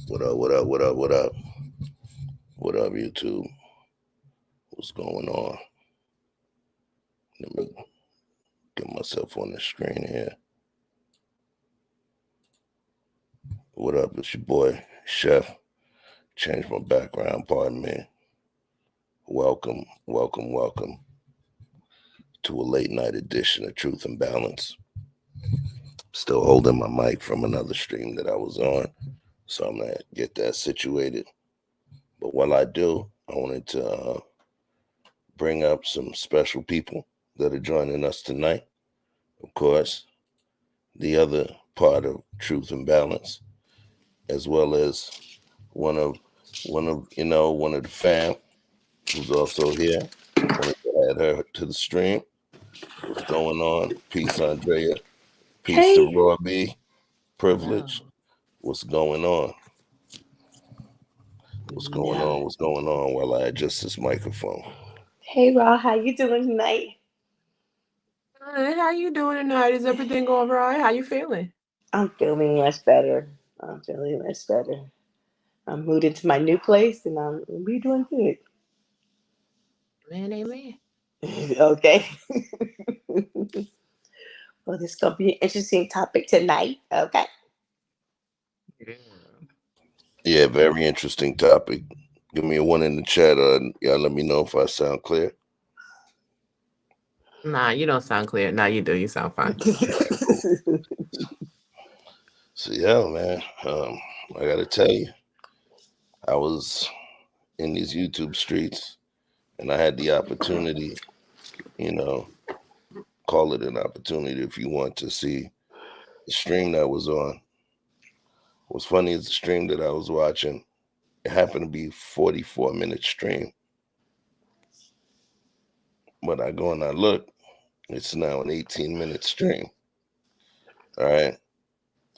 What up, what up, what up, what up? What up, YouTube? What's going on? Let me get myself on the screen here. What up? It's your boy, Chef. Change my background, pardon me. Welcome, welcome, welcome to a late night edition of Truth and Balance. Still holding my mic from another stream that I was on, so I'm gonna get that situated. But while I do, I wanted to bring up some special people that are joining us tonight. Of course, the other part of Truth and Balance, as well as one of one of the fam who's also here. Wanted to add her to the stream. What's going on? Peace, Andrea. Peace to Hey. Roy B. Privilege. What's going on? What's going Yeah. on? What's going on while I adjust this microphone? Hey, Raw, how you doing tonight? Good. How you doing tonight? Is everything going right? How you feeling? I'm feeling much better. I'm feeling much better. I'm moved into my new place and we doing good. Man, amen. Okay. Well, this is gonna be an interesting topic tonight. Okay. Yeah. Yeah, very interesting topic. Give me a one in the chat. Y'all let me know if I sound clear. Nah, you don't sound clear. Nah, you do. You sound fine. So yeah, man. I gotta tell you, I was in these YouTube streets, and I had the opportunity, you know, call it an opportunity if you want to see the stream that was on. What's funny is the stream that I was watching. It happened to be 44-minute stream. But I go and I look, it's now an 18-minute stream. All right.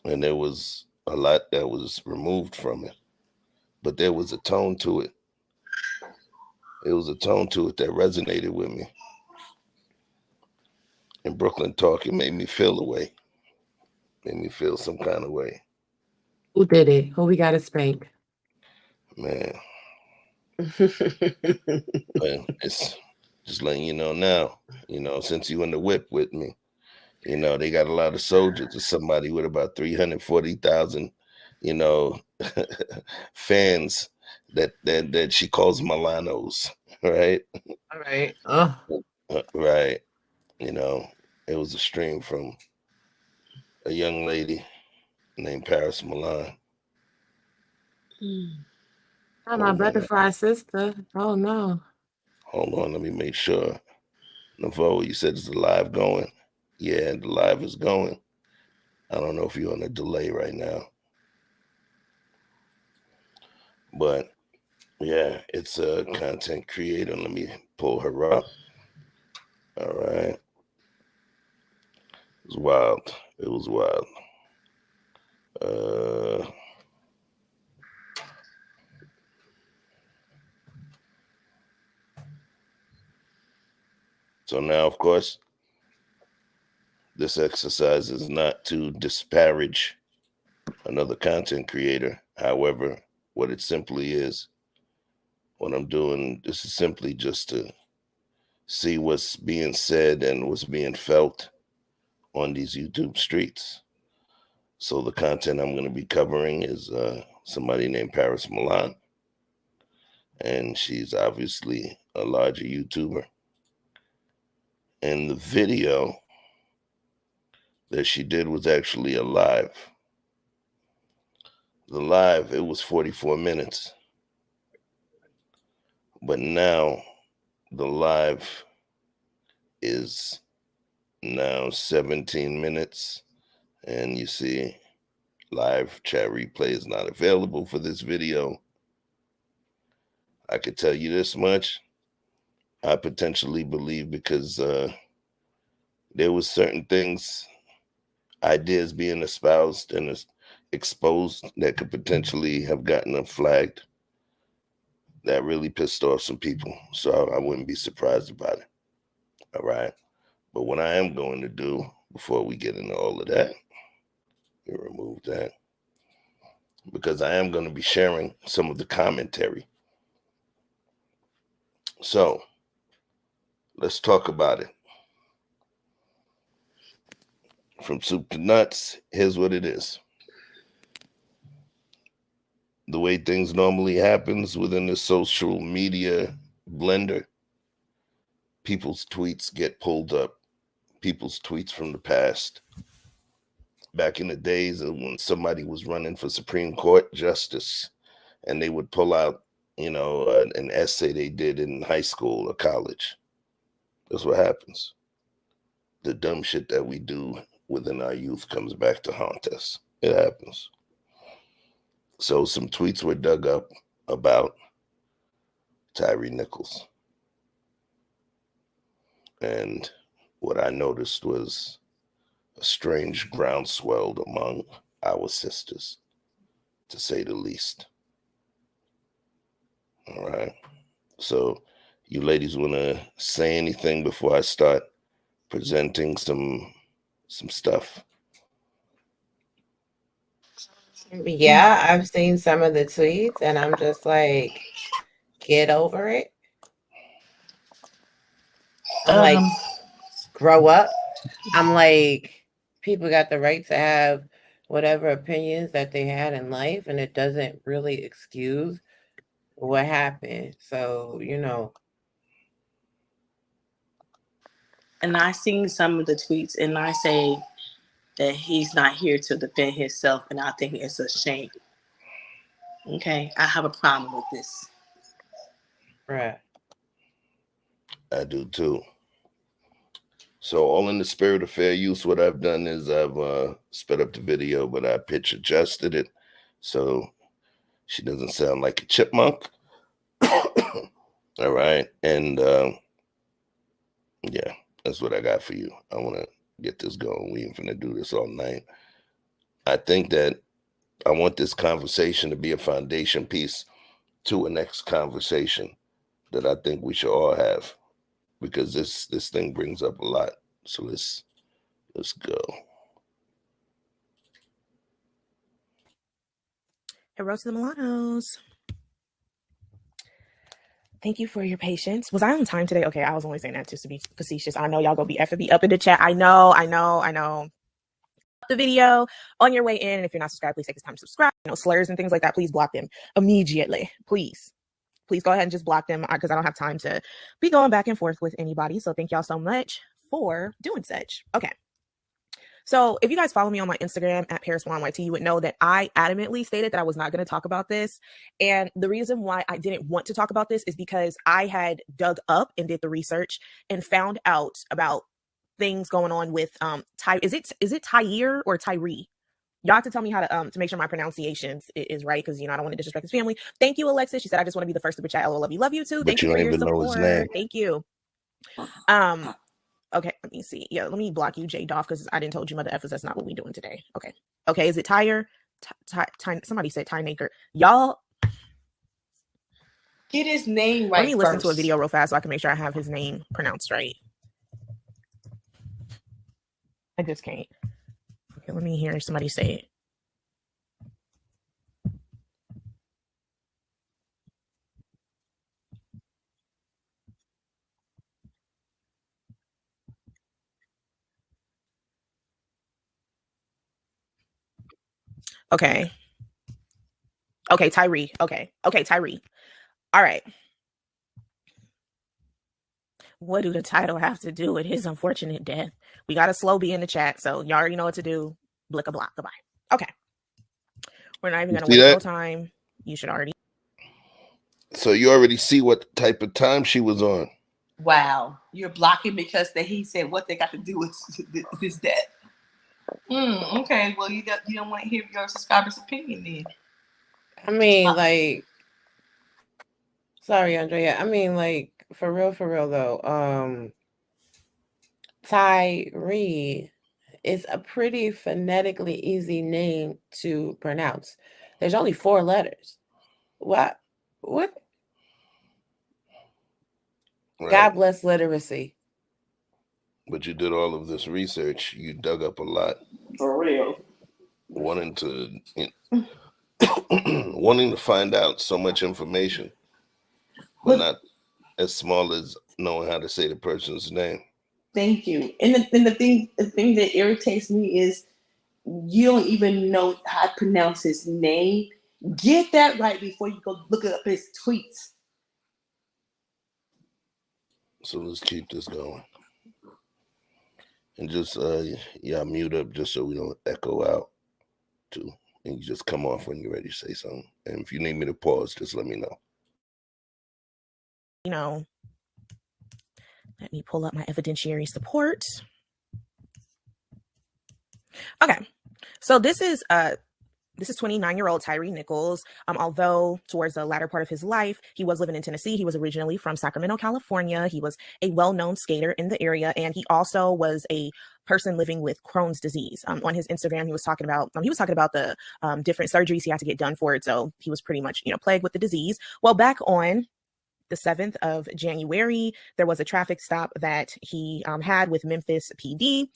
And there was a lot that was removed from it. But there was a tone to it. It was a tone to it that resonated with me. In Brooklyn Talk, it made me feel a way. Made me feel some kind of way. Who did it? Who we got to spank? Man. But it's just letting you know now, since you in the whip with me, they got a lot of soldiers or somebody with about 340,000, fans that she calls Milanos, right? All right. Right. It was a stream from a young lady named Paris Milan. My butterfly sister. Oh no. Hold on, let me make sure. Navo, you said it's the live going. Yeah, the live is going. I don't know if you're on a delay right now. But yeah, it's a content creator. Let me pull her up. All right. It was wild. It was wild. So now, of course, this exercise is not to disparage another content creator. However, what it simply is, what I'm doing, this is simply just to see what's being said and what's being felt on these YouTube streets. So the content I'm going to be covering is somebody named Paris Milan, and she's obviously a larger YouTuber. And the video that she did was actually a live. The live, it was 44 minutes. But now the live is now 17 minutes. And you see, live chat replay is not available for this video. I could tell you this much. I potentially believe because there was certain things, ideas being espoused and exposed that could potentially have gotten them flagged. That really pissed off some people. So I wouldn't be surprised about it. All right. But what I am going to do before we get into all of that, you remove that. because I am going to be sharing some of the commentary. So let's talk about it. From soup to nuts, here's what it is. The way things normally happens within the social media blender, people's tweets get pulled up. People's tweets from the past. Back in the days of when somebody was running for Supreme Court justice and they would pull out, an essay they did in high school or college. That's what happens. The dumb shit that we do within our youth comes back to haunt us. It happens. So some tweets were dug up about Tyree Nichols. And what I noticed was a strange groundswell among our sisters, to say the least. All right. So you ladies want to say anything before I start presenting some stuff? Yeah, I've seen some of the tweets and I'm just like, get over it. I'm like, grow up. I'm like, people got the right to have whatever opinions that they had in life, and it doesn't really excuse what happened. So, And I seen some of the tweets, and I say that he's not here to defend himself, and I think it's a shame. Okay, I have a problem with this. Right. I do too. So all in the spirit of fair use, what I've done is I've sped up the video, but I pitch adjusted it so she doesn't sound like a chipmunk. All right. And yeah, that's what I got for you. I want to get this going. We ain't finna do this all night. I think that I want this conversation to be a foundation piece to a next conversation that I think we should all have, because this thing brings up a lot. So let's go. Hello to the Milanos. Thank you for your patience. Was I on time today? Okay, I was only saying that just to be facetious. I know y'all gonna be FB up in the chat. I know. The video on your way in. And if you're not subscribed, please take this time to subscribe. Slurs and things like that, please block them immediately. Please go ahead and just block them, because I don't have time to be going back and forth with anybody. So thank y'all so much for doing such. Okay. So if you guys follow me on my Instagram at ParisWanYT, you would know that I adamantly stated that I was not going to talk about this. And the reason why I didn't want to talk about this is because I had dug up and did the research and found out about things going on with is it Tyre or Tyree? Y'all have to tell me how to make sure my pronunciation is right, because I don't want to disrespect his family. Thank you, Alexis. She said I just want to be the first to chat. I love you too. Thank you for your support. Thank you. Okay, let me see. Yeah, let me block you, J Doff, because I didn't told you mother effers. That's not what we're doing today. Okay. Is it Tyre? Somebody said Ty Naker. Y'all get his name right. Let me listen to a video real fast so I can make sure I have his name pronounced right. I just can't. Okay, let me hear somebody say it. Okay, Tyree. Okay, Tyree. All right. What do the title have to do with his unfortunate death? We got a slow B in the chat, so y'all already know what to do. Blick a block. Goodbye. Okay. We're not even going to waste no time. You should already. So you already see what type of time she was on. Wow. You're blocking because he said what they got to do with his death. Okay. Well, you don't want to hear your subscriber's opinion then. I mean, sorry, Andrea. I mean, for real though, Tyree is a pretty phonetically easy name to pronounce. There's only 4 letters. What? Right. God bless literacy. But you did all of this research. You dug up a lot. For real. Wanting to wanting to find out so much information, but Look, not as small as knowing how to say the person's name. thank you. And the thing that irritates me is you don't even know how to pronounce his name. Get that right before you go look up his tweets. So let's keep this going. And just mute up just so we don't echo out too. And you just come off when you're ready to say something. And if you need me to pause, just let me know. You know, let me pull up my evidentiary support. Okay, so this is 29-year-old Tyree Nichols. Although towards the latter part of his life, he was living in Tennessee. He was originally from Sacramento, California. He was a well-known skater in the area, and he also was a person living with Crohn's disease. On his Instagram, he was talking about the different surgeries he had to get done for it. So he was pretty much, plagued with the disease. Well, back on the 7th of January, there was a traffic stop that he had with Memphis PD.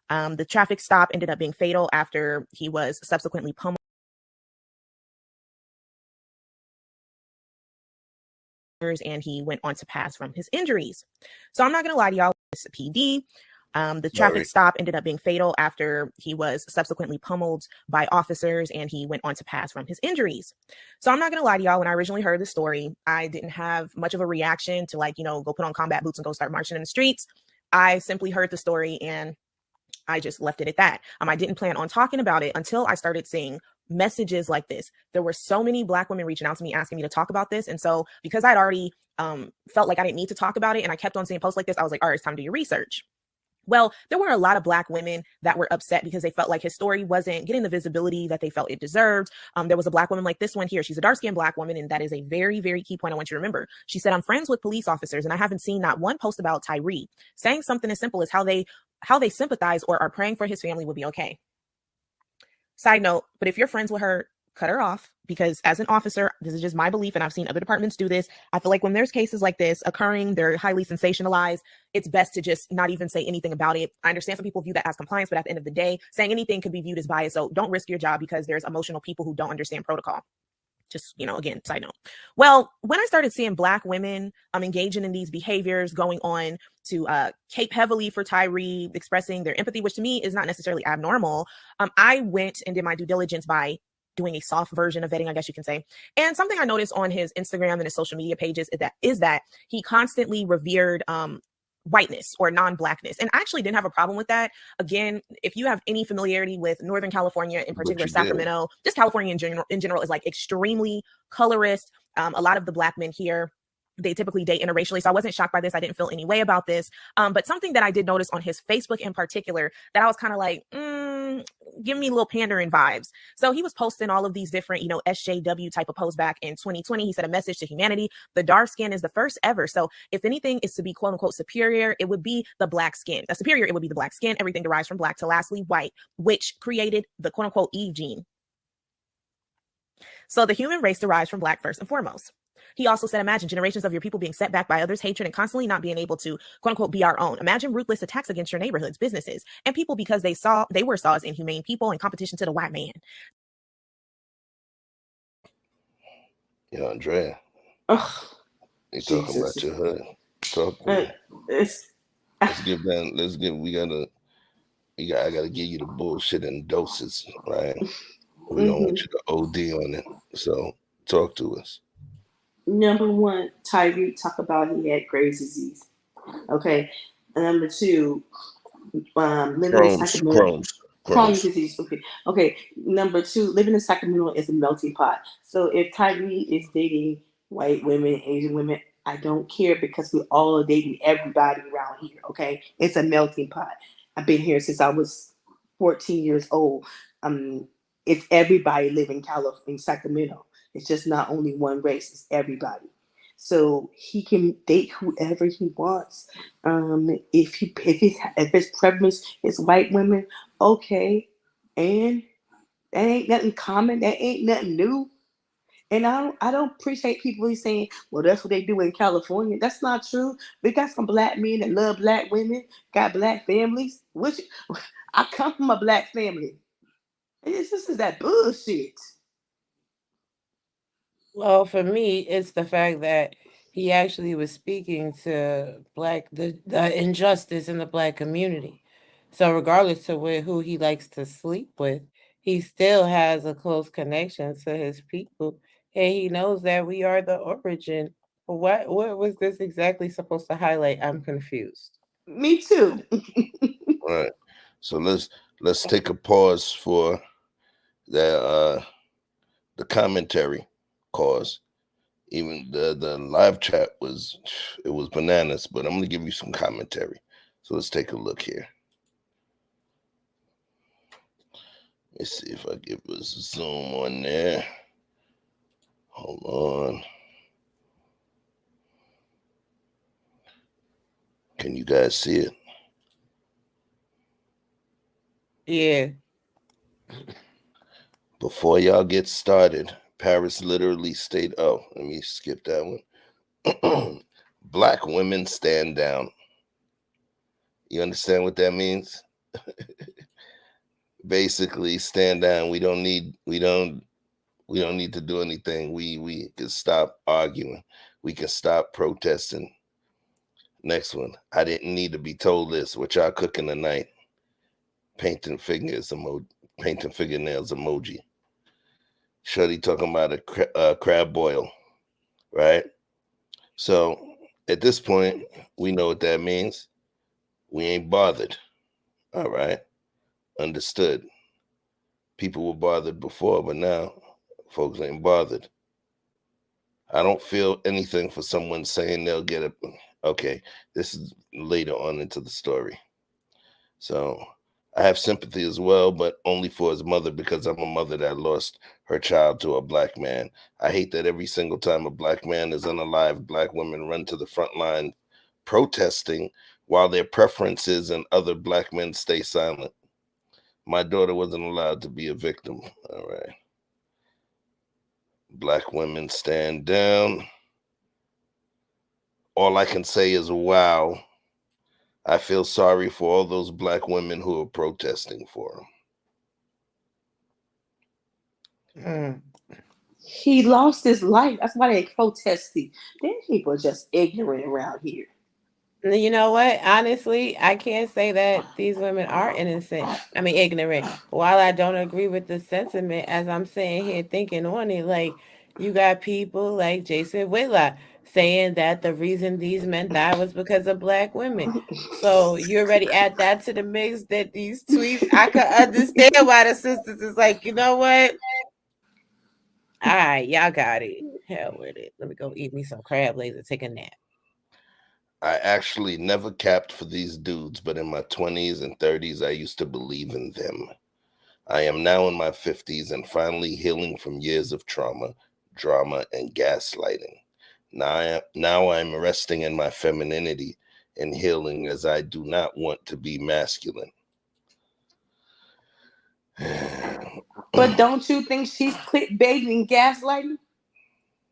The traffic stop ended up being fatal after he was subsequently pummeled and he went on to pass from his injuries. So I'm not going to lie to y'all, this PD. The traffic stop ended up being fatal after he was subsequently pummeled by officers and he went on to pass from his injuries. So I'm not going to lie to y'all, when I originally heard the story, I didn't have much of a reaction to go put on combat boots and go start marching in the streets. I simply heard the story and I just left it at that. I didn't plan on talking about it until I started seeing messages like this. There were so many Black women reaching out to me, asking me to talk about this. And so because I'd already felt like I didn't need to talk about it, and I kept on seeing posts like this, I was like, all right, it's time to do your research. Well, there were a lot of Black women that were upset because they felt like his story wasn't getting the visibility that they felt it deserved. There was a Black woman like this one here. She's a dark-skinned Black woman, and that is a very, very key point I want you to remember. She said, I'm friends with police officers, and I haven't seen not one post about Tyree, saying something as simple as how they sympathize or are praying for his family would be okay. Side note, but if you're friends with her, cut her off, because as an officer, this is just my belief, and I've seen other departments do this. I feel like when there's cases like this occurring, they're highly sensationalized. It's best to just not even say anything about it. I understand some people view that as compliance, but at the end of the day, saying anything could be viewed as bias. So don't risk your job because there's emotional people who don't understand protocol. Just, again, side note. Well, when I started seeing Black women engaging in these behaviors, going on to cape heavily for Tyree, expressing their empathy, which to me is not necessarily abnormal, I went and did my due diligence by doing a soft version of vetting, I guess you can say. And something I noticed on his Instagram and his social media pages is that he constantly revered whiteness or non-Blackness. And I actually didn't have a problem with that. Again, if you have any familiarity with Northern California, in particular Sacramento, just California in general is extremely colorist. A lot of the Black men here, they typically date interracially. So I wasn't shocked by this. I didn't feel any way about this. But something that I did notice on his Facebook in particular, that I was kind of like, give me a little pandering vibes. So he was posting all of these different, SJW type of posts back in 2020. He said a message to humanity. The dark skin is the first ever. So if anything is to be quote unquote superior, it would be the Black skin. Superior, it would be the Black skin. Everything derives from Black to lastly white, which created the quote unquote Eve gene. So the human race derives from Black first and foremost. He also said, imagine generations of your people being set back by others' hatred and constantly not being able to, quote unquote, be our own. Imagine ruthless attacks against your neighborhoods, businesses, and people because they were saw as inhumane people in competition to the white man. Yeah, Andrea. Ugh, You talking about your hood. Talk to me. I gotta give you the bullshit in doses, right? We don't want you to OD on it. So talk to us. Number one, Tyree talk about he had Graves' disease. Okay. And number two, Crohn's disease. Okay. Number two, living in Sacramento is a melting pot. So if Tyree is dating white women, Asian women, I don't care because we all are dating everybody around here. Okay. It's a melting pot. I've been here since I was 14 years old. It's everybody living in Sacramento. It's just not only one race, it's everybody. So he can date whoever he wants. If his preference is white women, okay. And that ain't nothing common. That ain't nothing new. And I don't appreciate people saying, well, that's what they do in California. That's not true. We got some Black men that love Black women, got Black families. Which I come from a Black family. And this is that bullshit. Well, for me, it's the fact that he actually was speaking to the injustice in the black community. So regardless of who he likes to sleep with, he still has a close connection to his people, and he knows that we are the origin. What was this exactly supposed to highlight? I'm confused. Me too. All right. So let's take a pause for the commentary cause. Even the live chat was bananas, but I'm gonna give you some commentary. So let's take a look here. Let's see if I give us a zoom on there. Hold on. Can you guys see it? Yeah. Before y'all get started, Paris literally stated, oh, let me skip that one. Black women stand down. You understand what that means? Basically, stand down. We don't need to do anything. We can stop arguing. We can stop protesting. Next one. I didn't need to be told this. What y'all cooking tonight? Painting fingernails emoji. Shorty talking about a crab boil, right? So at this point, we know what that means. We ain't bothered. All right. Understood. People were bothered before, but now folks ain't bothered. I don't feel anything for someone saying they'll get it. Okay, this is later on into the story. So I have sympathy as well, but only for his mother because I'm a mother that lost her child to a black man. I hate that every single time a black man is unalive, black women run to the front line protesting while their preferences and other black men stay silent. My daughter wasn't allowed to be a victim. All right. Black women stand down. All I can say is, wow. I feel sorry for all those black women who are protesting for him. Mm. He lost his life. That's why they protesting. Then people are just ignorant around here. You know what? Honestly, I can't say that these women are innocent. I mean, ignorant. While I don't agree with the sentiment, as I'm sitting here thinking on it, like you got people like Jason Whitlock saying that the reason these men died was because of black women. So you already add that to the mix that these tweets, I could understand why the sisters is like, you know what? All right, y'all got it. Hell with it. Let me go eat me some crab legs and take a nap. I actually never capped for these dudes, but in my 20s and 30s, I used to believe in them. I am now in my 50s and finally healing from years of trauma, drama, and gaslighting. Now I'm resting in my femininity and healing as I do not want to be masculine. But don't you think she's clickbaiting and gaslighting?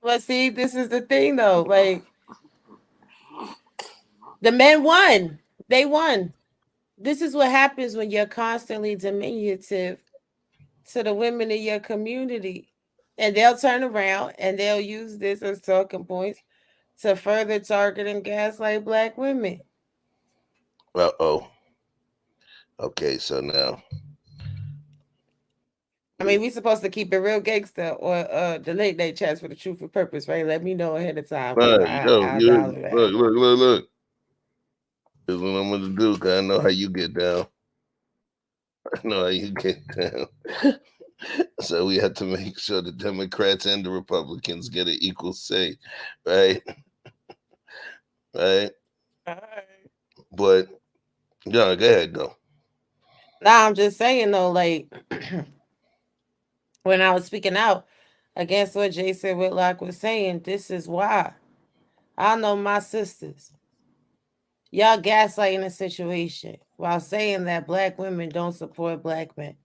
Well, see, this is the thing though. Like the men won. They won. This is what happens when you're constantly diminutive to the women in your community. And they'll turn around and they'll use this as talking points to further target and gaslight black women. Uh-oh. Okay, so now. I mean, we supposed to keep it real gangster or the late night chats for the truth and purpose, right? Let me know ahead of time. Look. This is what I'm gonna do, cause I know how you get down. So we have to make sure the Democrats and the Republicans get an equal say, right? Right? But yeah, go ahead, go. Now I'm just saying though, like when I was speaking out against what Jason Whitlock was saying, this is why. I know my sisters. Y'all gaslighting the situation while saying that black women don't support black men.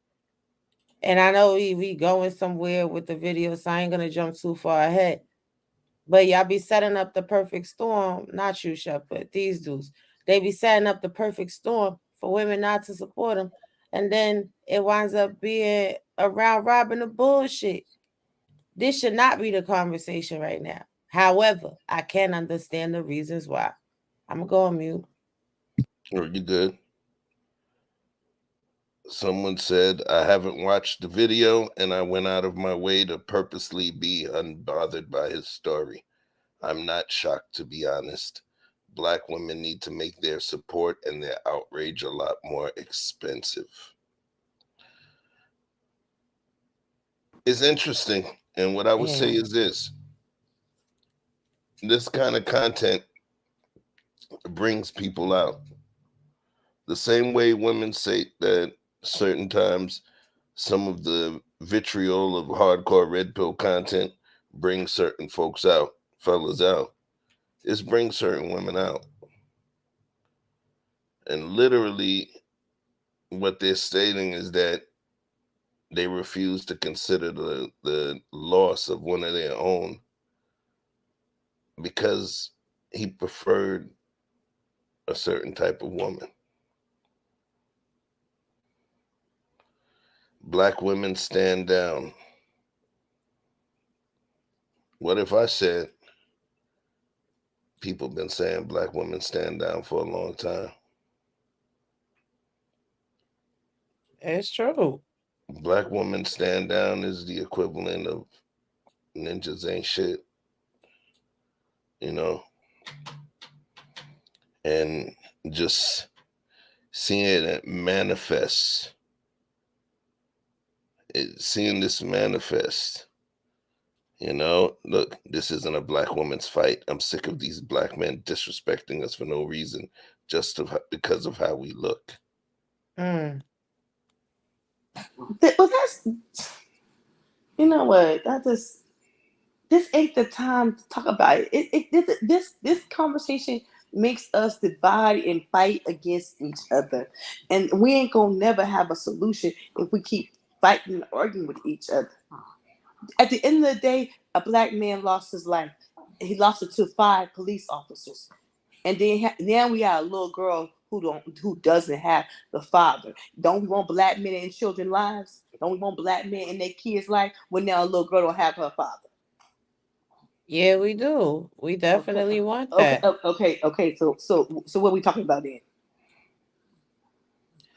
And I know we going somewhere with the video, so I ain't gonna jump too far ahead. But y'all be setting up the perfect storm, not you, Shepard, these dudes. They be setting up the perfect storm for women not to support them. And then it winds up being a round robin of bullshit. This should not be the conversation right now. However, I can understand the reasons why. I'm gonna go on mute. Are you good? Someone said, I haven't watched the video and I went out of my way to purposely be unbothered by his story. I'm not shocked, to be honest. Black women need to make their support and their outrage a lot more expensive. It's interesting. And what I would say is this kind of content brings people out. The same way women say that certain times some of the vitriol of hardcore red pill content brings certain folks out, fellas out. This brings certain women out. And literally what they're stating is that they refuse to consider the loss of one of their own because he preferred a certain type of woman. Black women stand down. What if I said people been saying black women stand down for a long time? It's true. Black women stand down is the equivalent of ninjas ain't shit, you know? And just seeing it manifest, seeing this manifest, you know, look, this isn't a black woman's fight. I'm sick of these black men disrespecting us for no reason, just because of how we look. Mm. Well, that's, you know what? This ain't the time to talk about it. This conversation makes us divide and fight against each other, and we ain't gonna never have a solution if we keep fighting and arguing with each other. At the end of the day, a black man lost his life. He lost it to 5 police officers, and then now we got a little girl who doesn't have the father. Don't we want black men and children lives? Don't we want black men in their kids' life when now a little girl don't have her father? Yeah, we do. We definitely want Okay, that. okay. So what are we talking about then?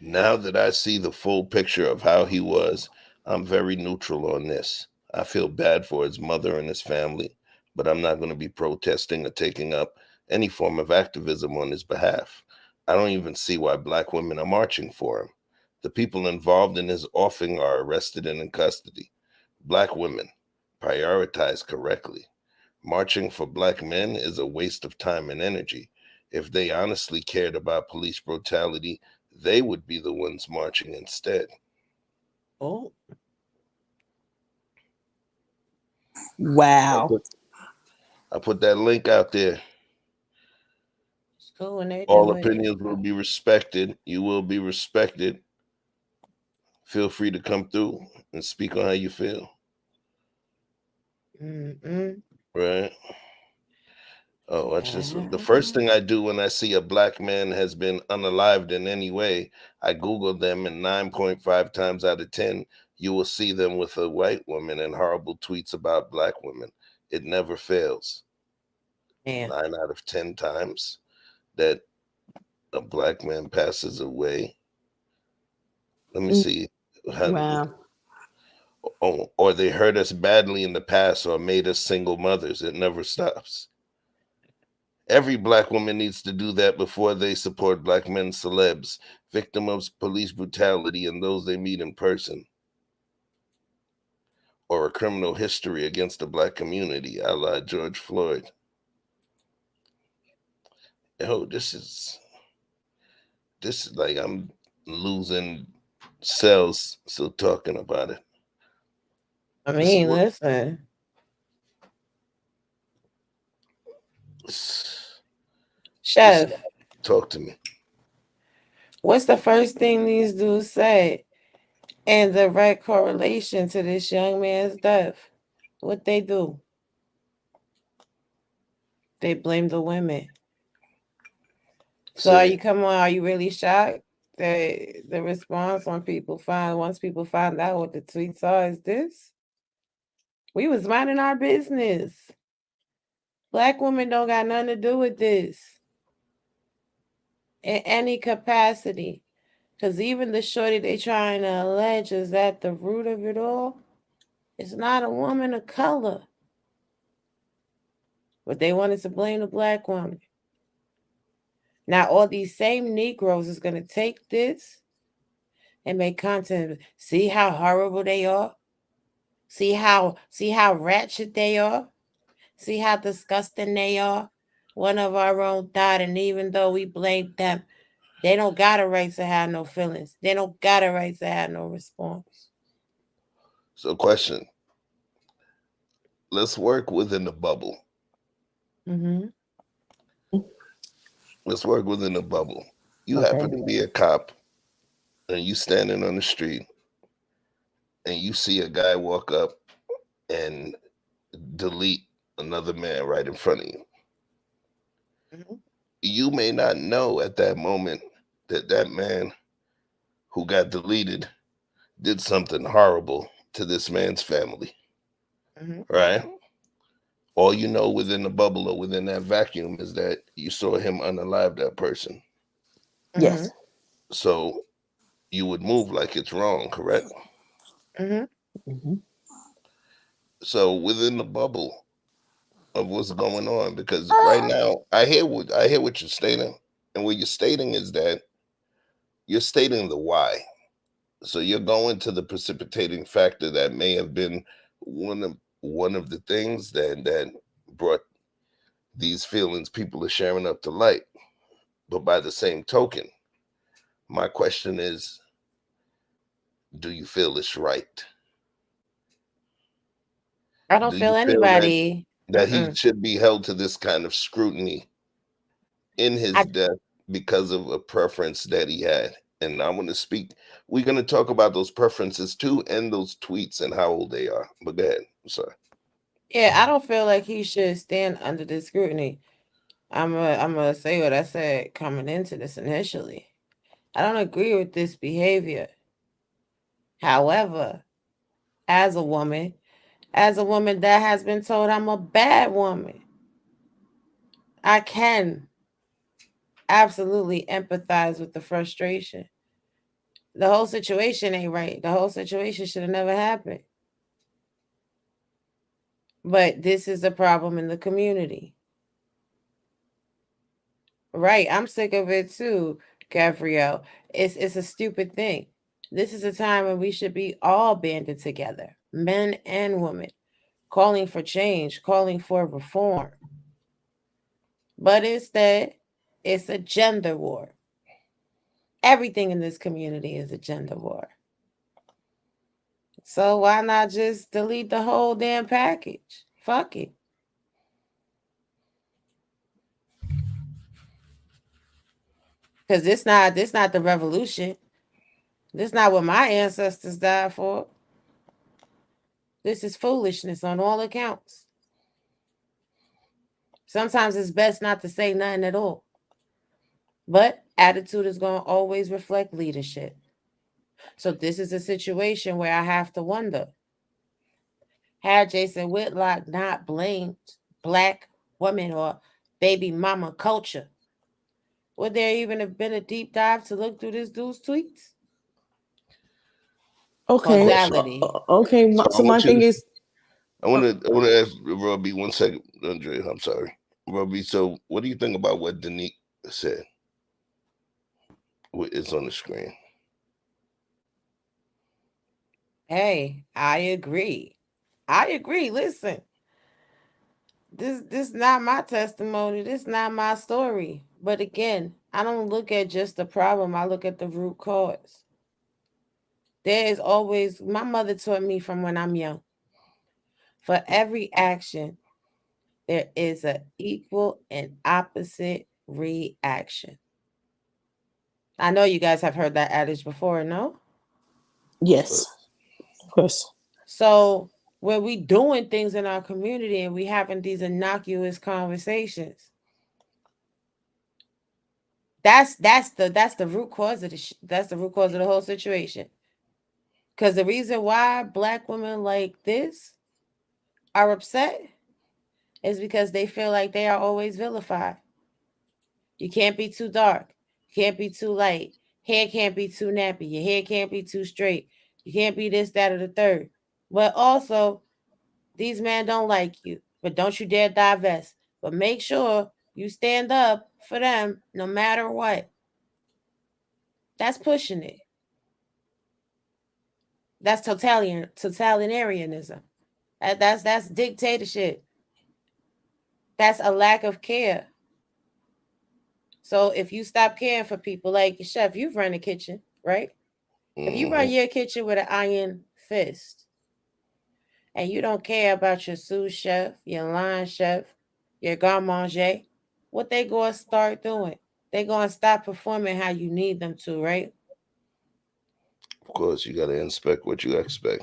Now that I see the full picture of how he was, I'm very neutral on this. I feel bad for his mother and his family, but I'm not going to be protesting or taking up any form of activism on his behalf. I don't even see why black women are marching for him. The people involved in his offing are arrested and in custody. Black women, prioritize correctly. Marching for black men is a waste of time and energy. If they honestly cared about police brutality, they would be the ones marching instead. Oh, Wow. I put that link out there. it's cool when they All do it. opinions will be respected. You will be respected. Feel free to come through and speak on how you feel. Mm-mm. Right? Oh, watch this. The first thing I do when I see a black man has been unalived in any way, I Google them, and 9.5 times out of 10, you will see them with a white woman and horrible tweets about black women. It never fails. Yeah. 9 out of 10 times that a black man passes away. Let me see. Wow. Or they hurt us badly in the past or made us single mothers. It never stops. Every black woman needs to do that before they support black men celebs, victim of police brutality, and those they meet in person. Or a criminal history against the black community, a la George Floyd. Yo, this is like I'm losing cells still talking about it. I mean, listen. Chef, Talk to me. what's the first thing these dudes say in direct correlation to this young man's death? What they do? They blame the women. So are you really shocked that the response once people find out what the tweets are is this? We was minding our business. Black women don't got nothing to do with this in any capacity. Because even the shorty they trying to allege is at the root of it all. It's not a woman of color. But they wanted to blame the black woman. Now all these same Negroes is going to take this and make content. See how horrible they are? See how ratchet they are? See how disgusting they are? One of our own died, and even though we blame them, they don't got a right to have no feelings. They don't got a right to have no response. So, question. Let's work within the bubble. Mm-hmm. Let's work within the bubble. You Okay. happen to be a cop and you standing on the street and you see a guy walk up and delete another man right in front of you. Mhm. You may not know at that moment that that man who got deleted did something horrible to this man's family, Mhm. right? All you know within the bubble or within that vacuum is that you saw him unalive that person. Yes. So you would move like it's wrong, correct? Mhm. Mhm. So within the bubble of what's going on, because right now I hear what you're stating, and what you're stating is that you're stating the why. So you're going to the precipitating factor that may have been one of the things that brought these feelings people are sharing up to light. But by the same token, my question is, do you feel it's right? I don't Do feel you feel that anybody. he should be held to this kind of scrutiny in his I, death because of a preference that he had? And I want to speak. We're going to talk about those preferences too, and those tweets and how old they are. But go ahead. I'm sorry. yeah, I don't feel like he should stand under this scrutiny. I'm gonna say what I said coming into this initially. I don't agree with this behavior. However, as a woman that has been told I'm a bad woman, I can absolutely empathize with the frustration. The whole situation ain't right. The whole situation should have never happened. But this is a problem in the community. Right. I'm sick of it too, Gabrielle. It's a stupid thing. This is a time when we should be all banded together, men and women, calling for change, calling for reform. But instead, it's a gender war. Everything in this community is a gender war. So why not just delete the whole damn package? Fuck it. Cause this not the revolution. This not what my ancestors died for. This is foolishness on all accounts. Sometimes it's best not to say nothing at all. But attitude is going to always reflect leadership. So this is a situation where I have to wonder, had Jason Whitlock not blamed black women or baby mama culture, would there even have been a deep dive to look through this dude's tweets? Okay. Causality. Okay. So I So my want you thing to. is, I want to ask Robbie 1 second, Andre. I'm sorry, Robbie. So what do you think about what Danique said? It's on the screen. Hey, I agree. Listen, this not my testimony. This not my story. But again, I don't look at just the problem. I look at the root cause. There is always, my mother taught me from when I'm young, for every action, there is an equal and opposite reaction. I know you guys have heard that adage before, no? yes, of course. So when we doing things in our community and we having these innocuous conversations, that's the root cause of that's the root cause of the whole situation. Because the reason why black women like this are upset is because they feel like they are always vilified. You can't be too dark. You can't be too light. Hair can't be too nappy. Your hair can't be too straight. You can't be this, that, or the third. But also, these men don't like you. But don't you dare divest. But make sure you stand up for them no matter what. That's pushing it. That's totalitarianism. That's dictatorship. That's a lack of care. So if you stop caring for people, like chef, you've run a kitchen, right? If you run your kitchen with an iron fist and you don't care about your sous chef, your line chef, your garde manger, what they going to start doing? They're going to stop performing how you need them to, right? Of course, you got to inspect what you expect.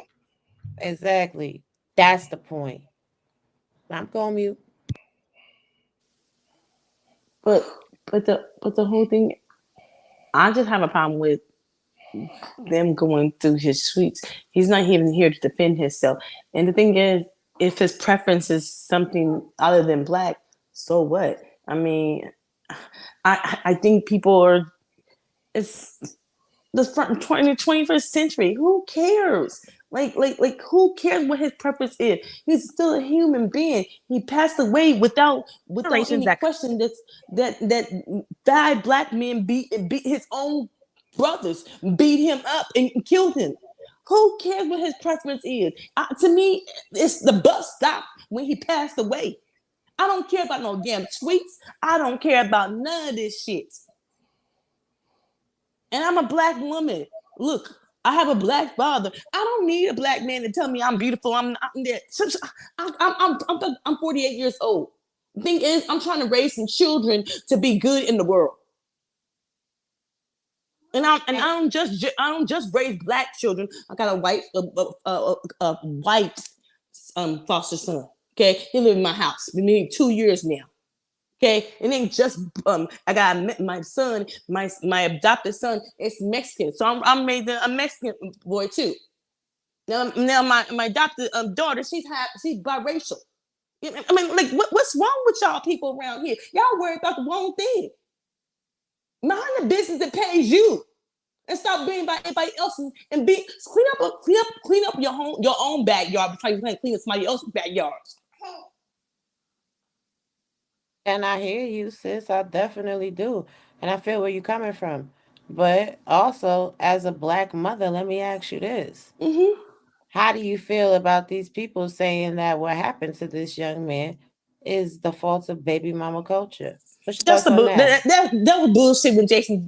Exactly. That's the point. I'm going mute. But the whole thing, I just have a problem with them going through his tweets. He's not even here to defend himself. And the thing is, if his preference is something other than black, so what? I mean, I think people are, it's the 21st century. Who cares? Like who cares what his purpose is? He's still a human being. He passed away without any question. That 5 black men beat his own brothers, beat him up and killed him. Who cares what his preference is? To me, it's the bus stop when he passed away. I don't care about no damn tweets. I don't care about none of this shit. And I'm a black woman. Look, I have a black father. I don't need a black man to tell me I'm beautiful. I'm 48 years old. The thing is, I'm trying to raise some children to be good in the world. And I don't just raise black children. I got a white foster son. Okay, he live in my house. Been married 2 years now. Okay, it ain't just I got my son, my adopted son is Mexican, so I'm made a Mexican boy too. Now my adopted daughter, she's biracial. I mean, like what's wrong with y'all people around here? Y'all worry about the wrong thing. Mind the business that pays you, and stop being by anybody else's. And clean up your own backyard before you clean up somebody else's backyard. And I hear you, sis. I definitely do. And I feel where you're coming from. But also, as a black mother, let me ask you this. Mm-hmm. How do you feel about these people saying that what happened to this young man is the fault of baby mama culture? That was bullshit when Jason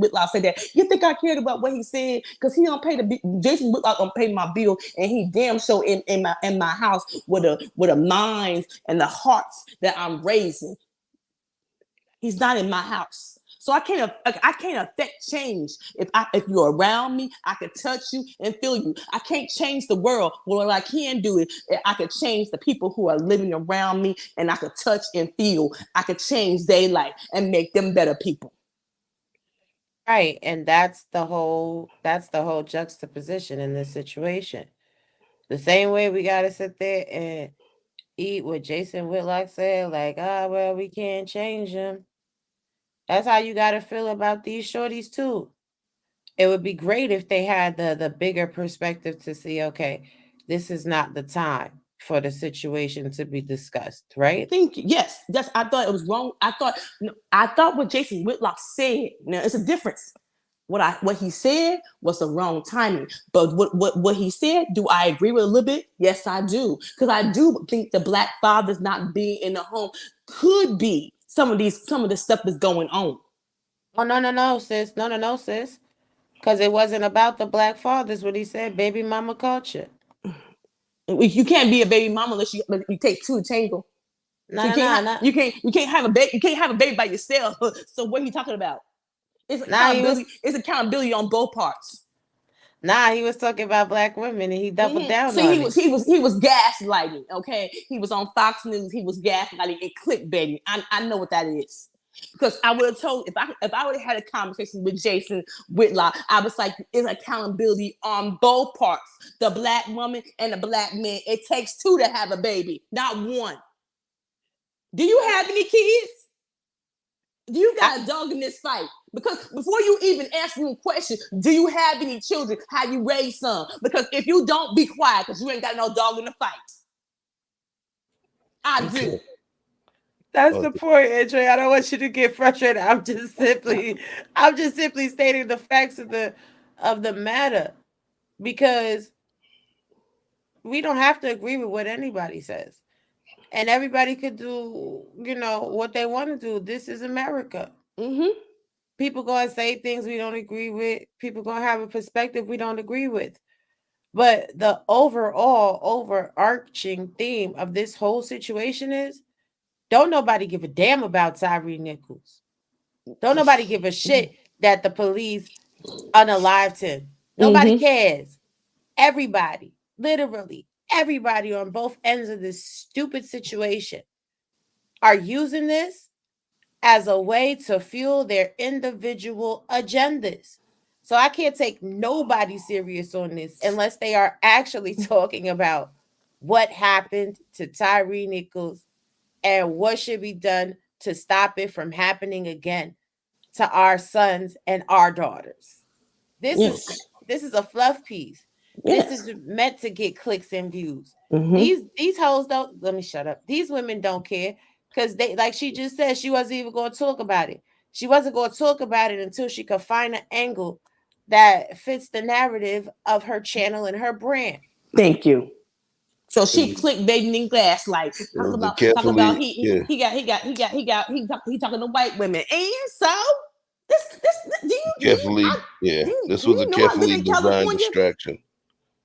Whitlock said that. You think I cared about what he said? Because he don't pay Jason Whitlock don't pay my bill, and he damn sure in my house with a mind and the hearts that I'm raising. He's not in my house. So I can't affect change. If you're around me, I can touch you and feel you. I can't change the world. What I can do is I can change the people who are living around me, and I can touch and feel. I can change their life and make them better people. Right, and that's the whole juxtaposition in this situation. The same way we gotta sit there and eat what Jason Whitlock said, like, well, we can't change him. That's how you got to feel about these shorties too. It would be great if they had the bigger perspective to see, okay, this is not the time for the situation to be discussed, right? Yes, I thought it was wrong. I thought what Jason Whitlock said. Now it's a difference. What he said was the wrong timing. But what he said, do I agree with a little bit? Yes, I do. Because I do think the black fathers not being in the home could be some of the stuff that's going on. Oh, no, sis. No, sis. Because it wasn't about the black fathers, what he said, baby mama culture. You can't be a baby mama unless you take two to tangle. No. You can't have a baby. You can't have a baby by yourself. So what are you talking about? It's accountability on both parts. He was talking about black women, and he doubled down on it. He was gaslighting. Okay, he was on Fox News. He was gaslighting and clickbaiting. I know what that is. Because I would have told if I would have had a conversation with Jason Whitlock, I was like, it's accountability on both parts, the black woman and the black man. It takes two to have a baby, not one. Do you have any kids? Do you got a dog in this fight? Because before you even ask me a question, do you have any children? How you raise some? Because if you don't, be quiet because you ain't got no dog in the fight. I do. That's the point, Andre. I don't want you to get frustrated. I'm just simply stating the facts of the matter, because we don't have to agree with what anybody says, and everybody could do, what they want to do. This is America. Mm-hmm. People gonna say things we don't agree with. People gonna have a perspective we don't agree with. But the overall overarching theme of this whole situation is, don't nobody give a damn about Tyre Nichols. Don't nobody give a shit that the police unalived him. Nobody cares. Everybody, literally everybody on both ends of this stupid situation are using this as a way to fuel their individual agendas. So I can't take nobody serious on this unless they are actually talking about what happened to Tyre Nichols and what should be done to stop it from happening again to our sons and our daughters. This is a fluff piece. Yes. This is meant to get clicks and views. These hoes don't, let me shut up. These women don't care, because they, like she just said, she wasn't even going to talk about it. She wasn't going to talk about it until she could find an angle that fits the narrative of her channel and her brand. Thank you. So she clickbaiting and gaslight. Talk about he talking to white women. And so this this was a carefully designed distraction.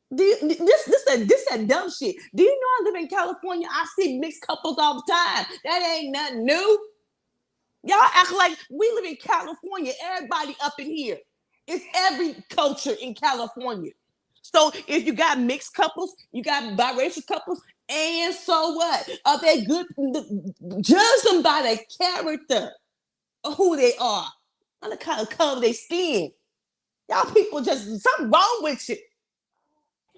This that dumb shit. Do you know I live in California? I see mixed couples all the time. That ain't nothing new. Y'all act like we live in California. Everybody up in here. It's every culture in California. So if you got mixed couples, you got biracial couples, and so what? Are they good? Judge them by their character or who they are, not the kind of color they skin. Y'all people just something wrong with you.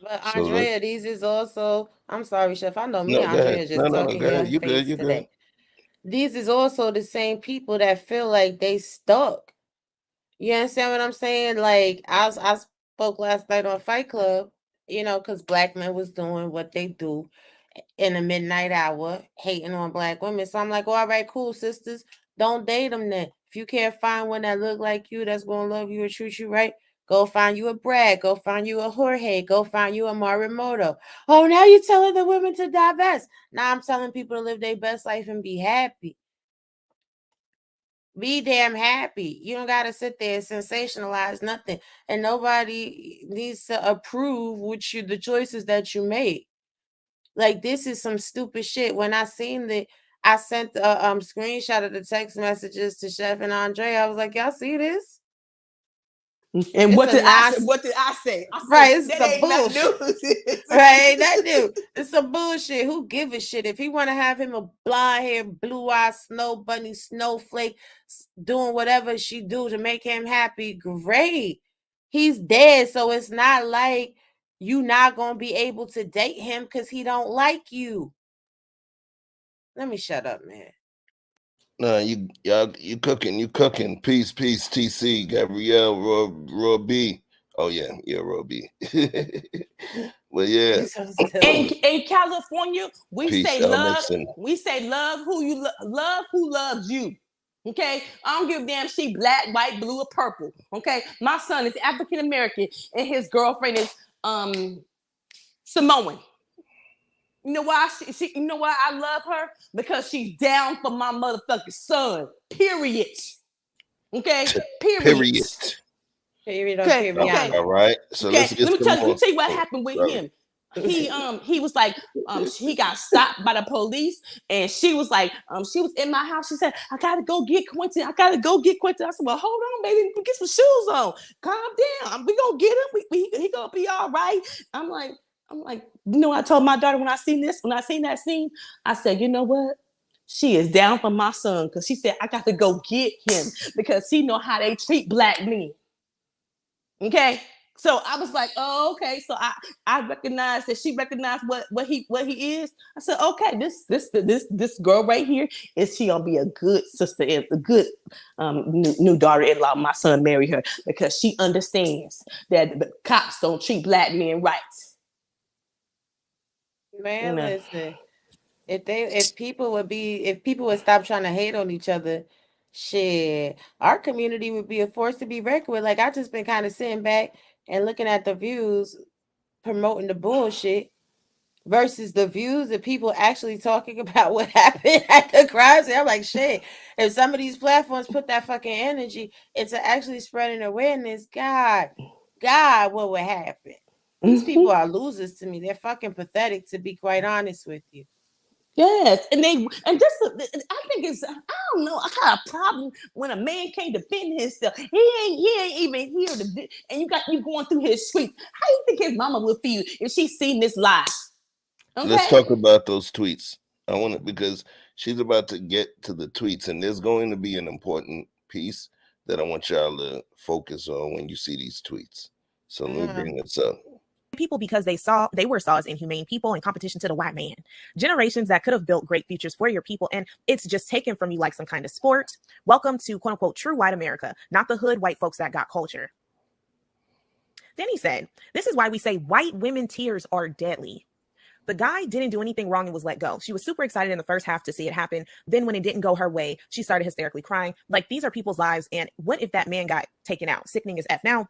But Andrea, these is also, I'm sorry, Chef. I know me, Andrea, just talking in your face today. These is also the same people that feel like they stuck. You understand what I'm saying? Like I spoke last night on Fight Club, because black men was doing what they do in the midnight hour, hating on black women. So I'm like, all right, cool, sisters, don't date them then. If you can't find one that look like you, that's gonna love you and treat you right, go find you a Brad, go find you a Jorge, go find you a Morimoto. Oh, now you're telling the women to divest. Now I'm telling people to live their best life and be happy. Be damn happy. You don't got to sit there and sensationalize nothing. And nobody needs to approve the choices that you make. Like, this is some stupid shit. When I seen I sent a screenshot of the text messages to Chef and Andre. I was like, y'all see this? And what did I say? Right, it's some bullshit. Right, ain't that new? It's some bullshit. Who give a shit? If he want to have him a blonde hair, blue eye, snow bunny, snowflake, doing whatever she do to make him happy, great. He's dead, so it's not like you not gonna be able to date him because he don't like you. Let me shut up, man. No, you cooking. Peace, TC, Gabrielle, Roy B. Oh yeah, Roy B. Well, yeah. In California, we Peace, say love. We say love who you love who loves you. Okay, I don't give a damn she black, white, blue, or purple. Okay, my son is African American and his girlfriend is Samoan. You know why you know why I love her? Because she's down for my motherfucking son. Period. Okay? Period. Okay. All right. So let me tell you what happened with him. He was like, he got stopped by the police, and she was like, she was in my house. She said, I gotta go get Quentin. I said, well, hold on, baby, get some shoes on. Calm down. We gonna get him. He gonna be all right. I'm like, I told my daughter when I seen that scene, I said, you know what? She is down for my son because she said I got to go get him because she know how they treat black men. Okay. So I was like, oh, okay. So I recognized that she recognized what he is. I said, okay, this girl right here is she gonna be a good sister, a good new daughter-in-law. My son married her because she understands that the cops don't treat black men right. Man, No. listen. If people would stop trying to hate on each other, shit, our community would be a force to be reckoned with. Like, I just been kind of sitting back and looking at the views promoting the bullshit versus the views of people actually talking about what happened at the crime scene. I'm like, shit, if some of these platforms put that fucking energy into actually spreading awareness, God, what would happen? These people are losers to me. They're fucking pathetic, to be quite honest with you. Yes, and this I think it's I don't know. I got a problem when a man can't defend himself. He ain't even here to, and you going through his streets. How you think his mama would feel if she seen this live? Okay? Let's talk about those tweets. I want it because she's about to get to the tweets, and there's going to be an important piece that I want y'all to focus on when you see these tweets. So let me bring this up. People because they were saw as inhumane people in competition to the white man. Generations that could have built great futures for your people, and it's just taken from you like some kind of sport. Welcome to quote unquote true white America, not the hood white folks that got culture. Then he said, this is why we say white women tears are deadly. The guy didn't do anything wrong and was let go. She was super excited in the first half to see it happen. Then when it didn't go her way, she started hysterically crying. Like, these are people's lives. And what if that man got taken out? Sickening as F. Now,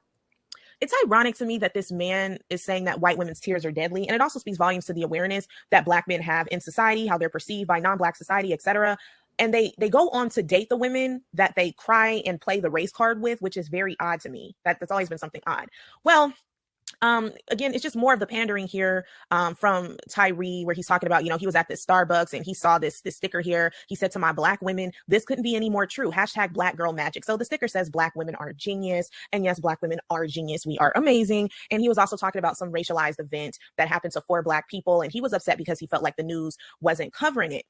it's ironic to me that this man is saying that white women's tears are deadly. And it also speaks volumes to the awareness that black men have in society, how they're perceived by non-black society, etc. And they go on to date the women that they cry and play the race card with, which is very odd to me. That's always been something odd. Well, again, it's just more of the pandering here from Tyree, where he's talking about, he was at this Starbucks and he saw this sticker here. He said to my black women, this couldn't be any more true. # black girl magic. So the sticker says black women are genius. And yes, black women are genius. We are amazing. And he was also talking about some racialized event that happened to 4 black people. And he was upset because he felt like the news wasn't covering it.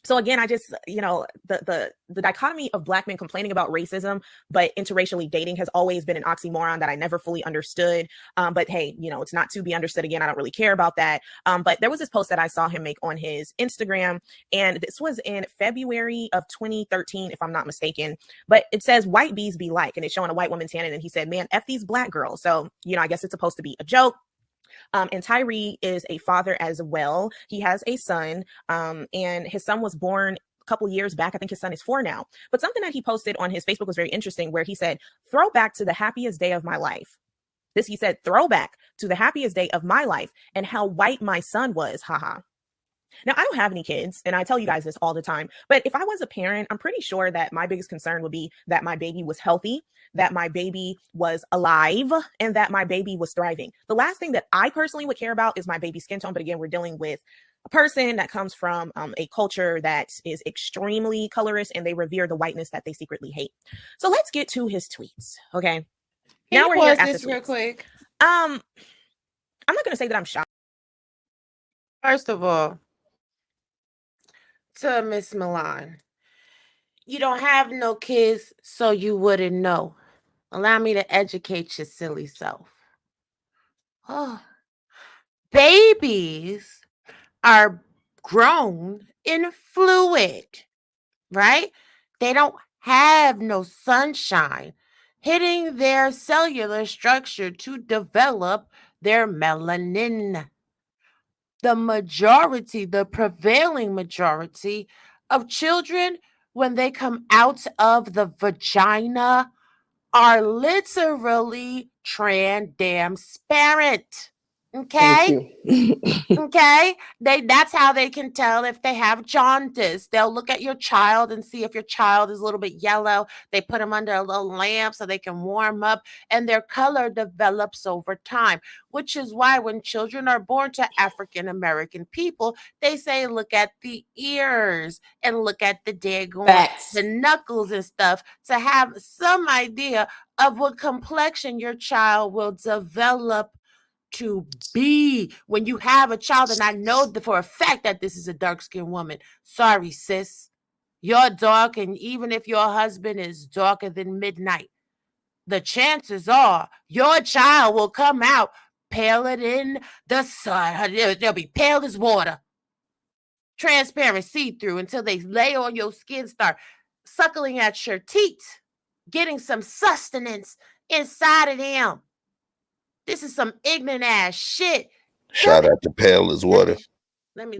So again, I just, the dichotomy of black men complaining about racism, but interracially dating has always been an oxymoron that I never fully understood. But hey, it's not to be understood. Again, I don't really care about that. But there was this post that I saw him make on his Instagram, and this was in February of 2013, if I'm not mistaken. But it says white bees be like, and it's showing a white woman tanning, and he said, man, F these black girls. So, I guess it's supposed to be a joke. And Tyree is a father as well. He has a son, and his son was born a couple years back. I think his son is 4 now. But something that he posted on his Facebook was very interesting, where he said, throwback to the happiest day of my life. He said, throwback to the happiest day of my life and how white my son was. Haha. Now, I don't have any kids, and I tell you guys this all the time, but if I was a parent, I'm pretty sure that my biggest concern would be that my baby was healthy, that my baby was alive, and that my baby was thriving. The last thing that I personally would care about is my baby's skin tone. But again, we're dealing with a person that comes from a culture that is extremely colorist, and they revere the whiteness that they secretly hate. So let's get to his tweets. Okay. Now we're here at this real quick. I'm not going to say that I'm shocked. First of all, to Miss Milan, you don't have no kids, so you wouldn't know. Allow me to educate your silly self. Oh. Babies are grown in fluid, right? They don't have no sunshine hitting their cellular structure to develop their melanin. The prevailing majority of children, when they come out of the vagina, are literally transparent. Okay. Okay. That's how they can tell if they have jaundice. They'll look at your child and see if your child is a little bit yellow. They put them under a little lamp so they can warm up, and their color develops over time, which is why when children are born to African American people, they say, look at the ears and look at the the knuckles and stuff, to have some idea of what complexion your child will develop to be when you have a child. And I know for a fact that this is a dark-skinned woman. Sorry, sis. You're dark, and even if your husband is darker than midnight, the chances are your child will come out paler than the sun. They'll be pale as water. Transparent, see-through, until they lay on your skin, start suckling at your teeth, getting some sustenance inside of them. This is some ignorant ass shit. Shout out to Pale as Water. Let me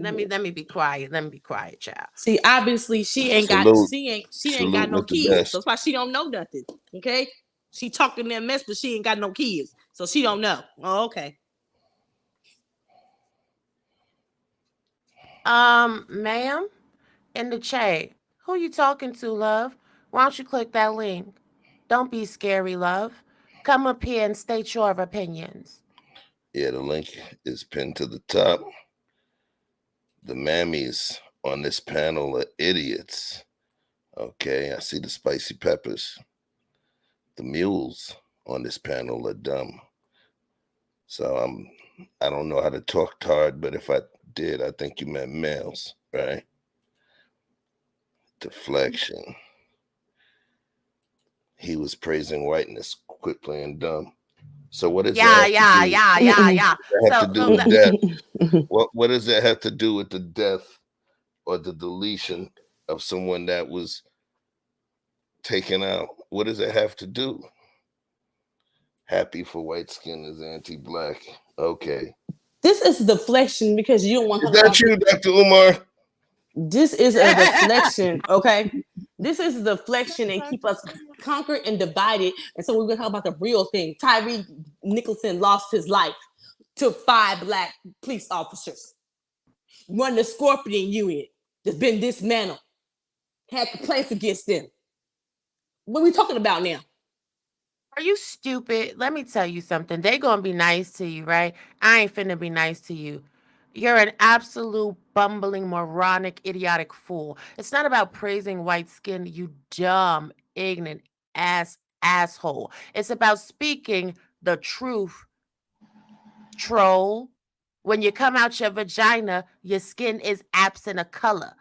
be quiet. Let me be quiet, child. See, obviously she ain't got Salute. she ain't Salute got no with the kids. best. So that's why she don't know nothing. Okay. She talking that mess, but she ain't got no kids. So she don't know. Oh, okay. Ma'am, in the chat, who you talking to, love? Why don't you click that link? Don't be scary, love. Come up here and state your opinions. Yeah, the link is pinned to the top. The mammies on this panel are idiots. Okay, I see the spicy peppers. The mules on this panel are dumb. So I don't know how to talk hard, but if I did, I think you meant males, right? Deflection. He was praising whiteness. Quit playing dumb. So what does Yeah. that have to do with death? Mhm. What does that have to do with the death or the deletion of someone that was taken out? What does it have to do? Happy for white skin is anti-black. Okay. This is deflection because you don't want Is to that you, Dr. Umar? This is a deflection, okay? This is a deflection and keep us conquered and divided. And so we're gonna talk about the real thing. Tyree Nicholson lost his life to 5 black police officers. Run the Scorpion unit that's been dismantled. Had complaints against them. What are we talking about now? Are you stupid? Let me tell you something. They gonna be nice to you, right? I ain't finna be nice to you. You're an absolute bumbling, moronic, idiotic fool. It's not about praising white skin, you dumb, ignorant asshole. It's about speaking the truth, troll. When you come out your vagina, your skin is absent of color.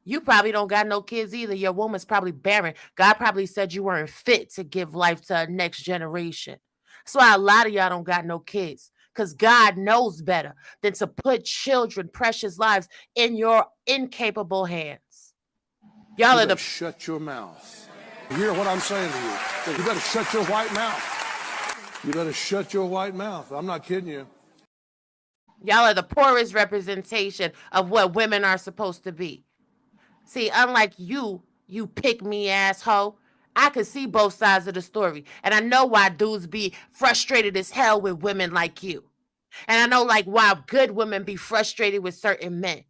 You probably don't got no kids either. Your woman's probably barren. God probably said you weren't fit to give life to a next generation. That's why a lot of y'all don't got no kids. Because God knows better than to put children, precious lives, in your incapable hands. Y'all are the shut your mouth. You hear what I'm saying to you? You better shut your white mouth. You better shut your white mouth. I'm not kidding you. Y'all are the poorest representation of what women are supposed to be. See, unlike you pick-me asshole, I could see both sides of the story. And I know why dudes be frustrated as hell with women like you. And I know like why good women be frustrated with certain men.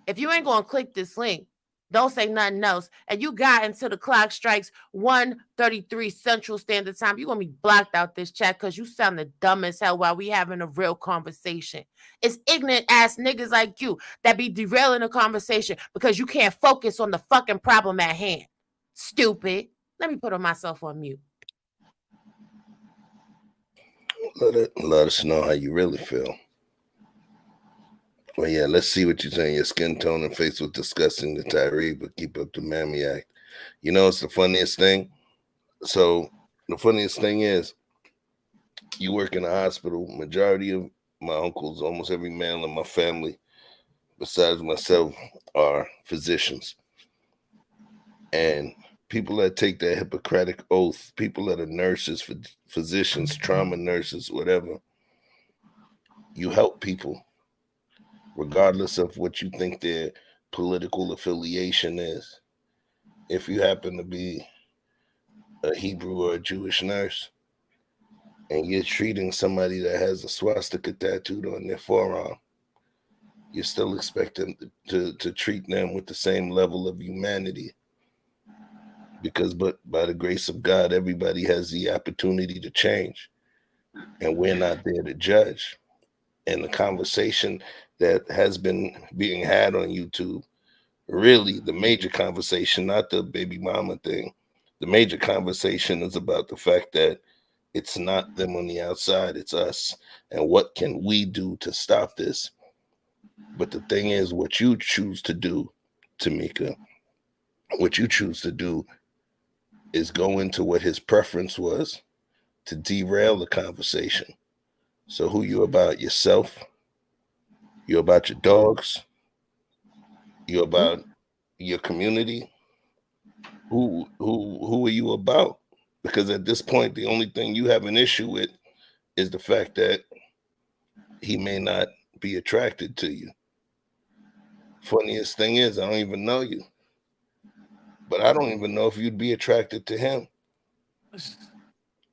If you ain't gonna click this link, don't say nothing else. And you got until the clock strikes 1:33 Central Standard Time. You're gonna be blocked out this chat because you sound the dumb as hell while we having a real conversation. It's ignorant ass niggas like you that be derailing the conversation because you can't focus on the fucking problem at hand. Stupid. Let me put myself on mute. Let us know how you really feel. Well, yeah, let's see what you're saying. Your skin tone and face was disgusting to Tyree, but keep up the mammy act. You know, it's the funniest thing. So the funniest thing is you work in a hospital. Majority of my uncles, almost every male in my family, besides myself, are physicians. And people that take that Hippocratic oath, people that are nurses, physicians, trauma nurses, whatever, you help people, regardless of what you think their political affiliation is. If you happen to be a Hebrew or a Jewish nurse, and you're treating somebody that has a swastika tattooed on their forearm, you still expect them to treat them with the same level of humanity. Because but by the grace of God, everybody has the opportunity to change. And we're not there to judge. And the conversation that has been being had on YouTube, really the major conversation, not the baby mama thing, the major conversation is about the fact that It's not them on the outside, it's us. And what can we do to stop this? But the thing is, what you choose to do, Tamika, what you choose to do is go into what his preference was to derail the conversation. So who you about? Yourself? You about your dogs? You about your community? Who are you about? Because at this point, the only thing you have an issue with is the fact that he may not be attracted to you. Funniest thing is, I don't even know you. But I don't even know if you'd be attracted to him.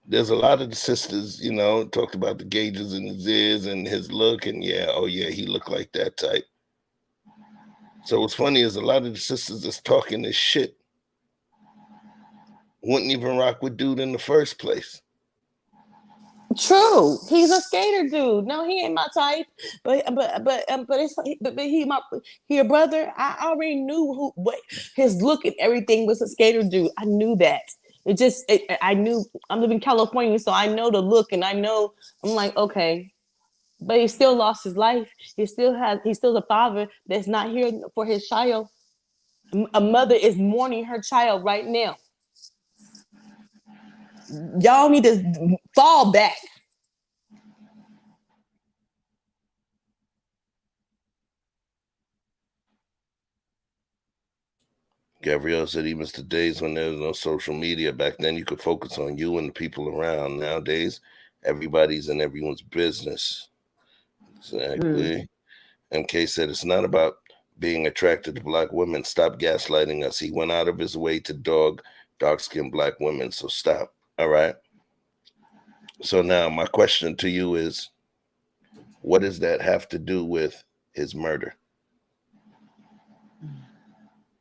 There's a lot of the sisters, you know, talked about the gauges in his ears and his look, and he looked like that type. So what's funny is a lot of the sisters that's talking this shit wouldn't even rock with dude in the first place. True, he's a skater dude. No, he ain't my type. But he a brother. I already knew what his look and everything was. A skater dude. I knew that. I knew. I live in California, so I know the look, and I know. I'm like, okay, but he still lost his life. He's still a father that's not here for his child. A mother is mourning her child right now. Y'all need to fall back. Gabrielle said he missed the days when there was no social media. Back then, you could focus on you and the people around. Nowadays, everybody's in everyone's business. Exactly. MK said it's not about being attracted to black women. Stop gaslighting us. He went out of his way to dark-skinned black women, so stop. All right? So now my question to you is, what does that have to do with his murder?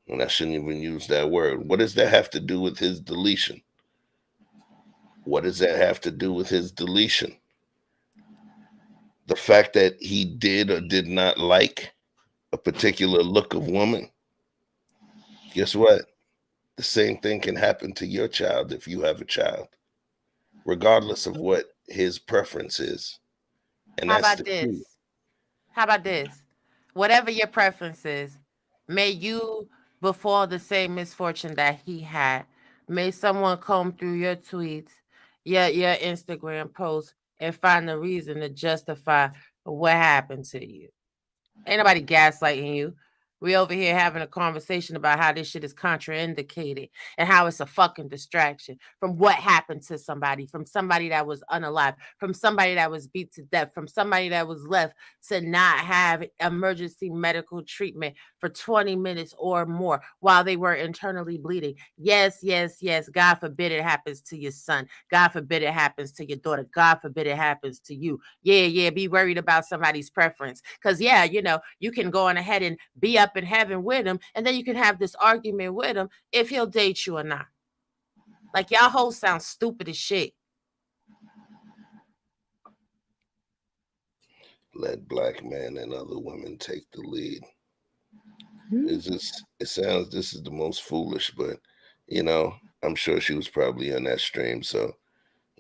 And I shouldn't even use that word. What does that have to do with his deletion? What does that have to do with his deletion? The fact that he did or did not like a particular look of woman. Guess what? The same thing can happen to your child if you have a child, regardless of what his preference is. And How about this? How about this? Whatever your preference is, may you befall the same misfortune that he had. May someone comb through your tweets, your Instagram posts, and find a reason to justify what happened to you. Ain't nobody gaslighting you. We over here having a conversation about how this shit is contraindicated and how it's a fucking distraction from what happened to somebody, from somebody that was unalive, from somebody that was beat to death, from somebody that was left to not have emergency medical treatment for 20 minutes or more while they were internally bleeding. Yes. God forbid it happens to your son. God forbid it happens to your daughter. God forbid it happens to you. Yeah. Be worried about somebody's preference. Because, you can go on ahead and be up in heaven with him, and then you can have this argument with him if he'll date you or not. Like, y'all hoes sound stupid as shit. Let black men and other women take the lead. This is the most foolish, but I'm sure she was probably on that stream, so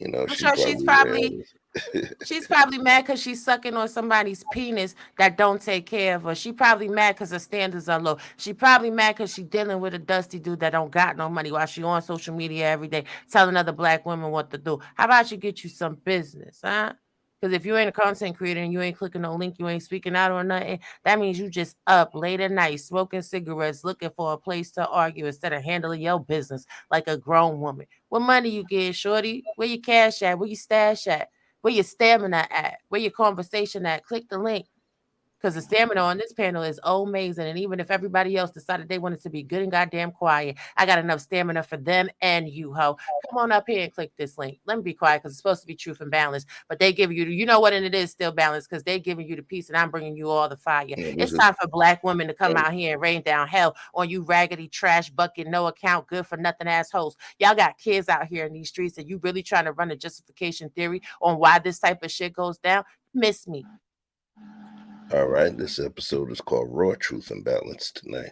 I'm sure she's probably mad because she's sucking on somebody's penis that don't take care of her. She probably mad because her standards are low. She probably mad because she's dealing with a dusty dude that don't got no money while she on social media every day telling other black women what to do. How about you get you some business, huh? Because if you ain't a content creator and you ain't clicking no link, you ain't speaking out or nothing, that means you just up late at night smoking cigarettes, looking for a place to argue instead of handling your business like a grown woman. What money you get, shorty? Where your cash at? Where your stash at? Where your stamina at? Where your conversation at? Click the link. Because the stamina on this panel is amazing. And even if everybody else decided they wanted to be good and goddamn quiet, I got enough stamina for them and you, ho. Come on up here and click this link. Let me be quiet because it's supposed to be truth and balance. But they give you, you know what, and it is still balanced because they're giving you the peace and I'm bringing you all the fire. It's time for black women to come out here and rain down hell on you raggedy trash bucket, no account, good for nothing assholes. Y'all got kids out here in these streets and you really trying to run a justification theory on why this type of shit goes down? Miss me. All right, this episode is called Raw Truth and Balance tonight.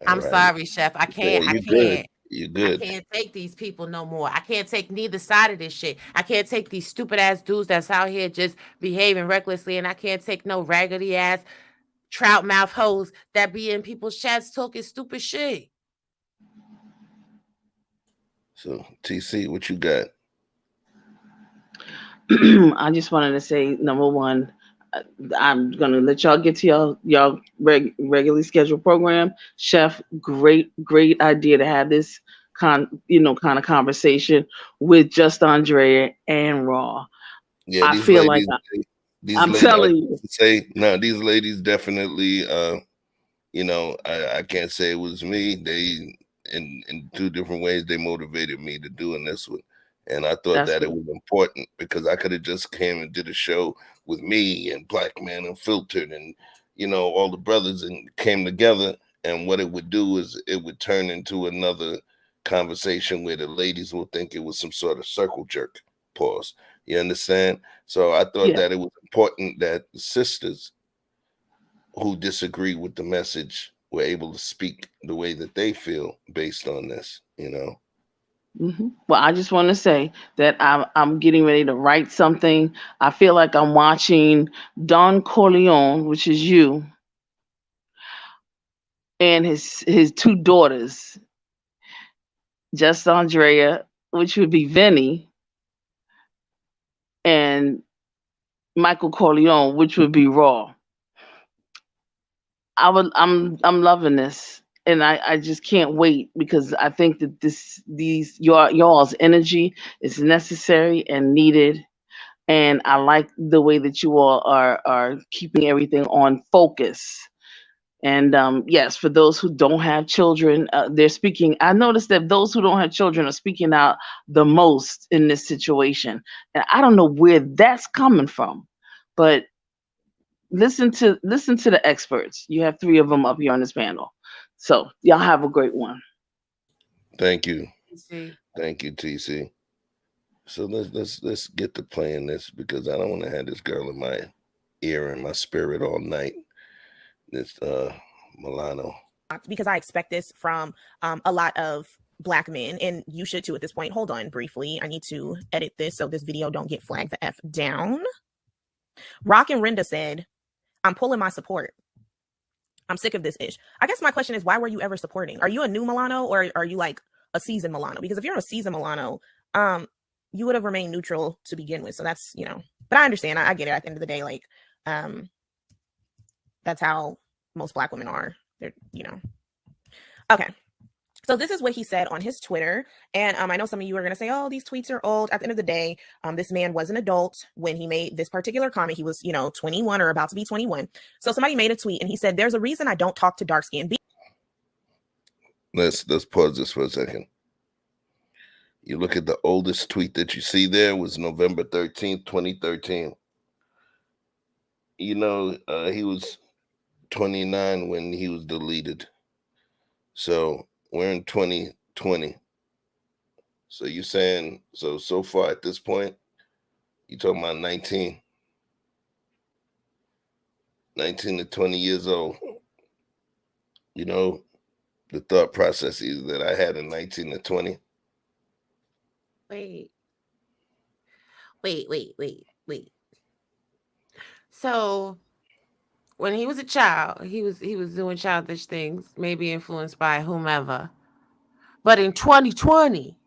I'm sorry, Chef. I can't. You're I good. can't take these people no more. I can't take neither side of this shit. I can't take these stupid ass dudes that's out here just behaving recklessly, and I can't take no raggedy ass trout mouth hoes that be in people's chats talking stupid shit. So TC, what you got? I just wanted to say, number one, I'm gonna let y'all get to y'all regularly scheduled program. Chef, great idea to have this kind of conversation with just Andrea and Raw. Yeah, I these feel like ladies, these I'm ladies, telling you. these ladies definitely, I can't say it was me. They, in two different ways, they motivated me to doing this one. And I thought That's that it good. was important because I could have just came and did a show with me and Black Man Unfiltered and, all the brothers and came together. And what it would do is it would turn into another conversation where the ladies will think it was some sort of circle jerk. Pause. You understand? So I thought Yeah. that it was important that sisters who disagree with the message were able to speak the way that they feel based on this, Well, I just want to say that I'm getting ready to write something. I feel like I'm watching Don Corleone, which is you, and his two daughters, just Andrea, which would be Vinny, and Michael Corleone, which would be Raw. I'm loving this, and I just can't wait because I think that y'all's energy is necessary and needed, and I like the way that you all are keeping everything on focus. And yes, for those who don't have children, they're speaking. I noticed that those who don't have children are speaking out the most in this situation, and I don't know where that's coming from, but listen to the experts. You have three of them up here on this panel, so y'all have a great one. Thank you. See, Thank you, TC. So let's get to playing this because I don't want to have this girl in my ear and my spirit all night. This Milano. Because I expect this from a lot of Black men, and you should too at this point. Hold on briefly. I need to edit this so this video don't get flagged the F down. Rock and Renda said, I'm pulling my support. I'm sick of this ish. I guess my question is, why were you ever supporting? Are you a new Milano or are you like a seasoned Milano? Because if you're a seasoned Milano, you would have remained neutral to begin with. So that's, but I understand. I get it. At the end of the day, like, that's how most Black women are. They're, Okay. So this is what he said on his Twitter. And I know some of you are going to say, oh, these tweets are old. At the end of the day, this man was an adult when he made this particular comment. He was, 21 or about to be 21. So somebody made a tweet and he said, there's a reason I don't talk to dark skinned. Let's pause this for a second. You look at the oldest tweet that you see there was November 13th, 2013. He was 29 when he was deleted. So we're in 2020. So you're saying, so far at this point, you're talking about 19 to 20 years old. The thought processes that I had in 19 to 20. wait. So when he was a child, he was doing childish things, maybe influenced by whomever. But in 2020,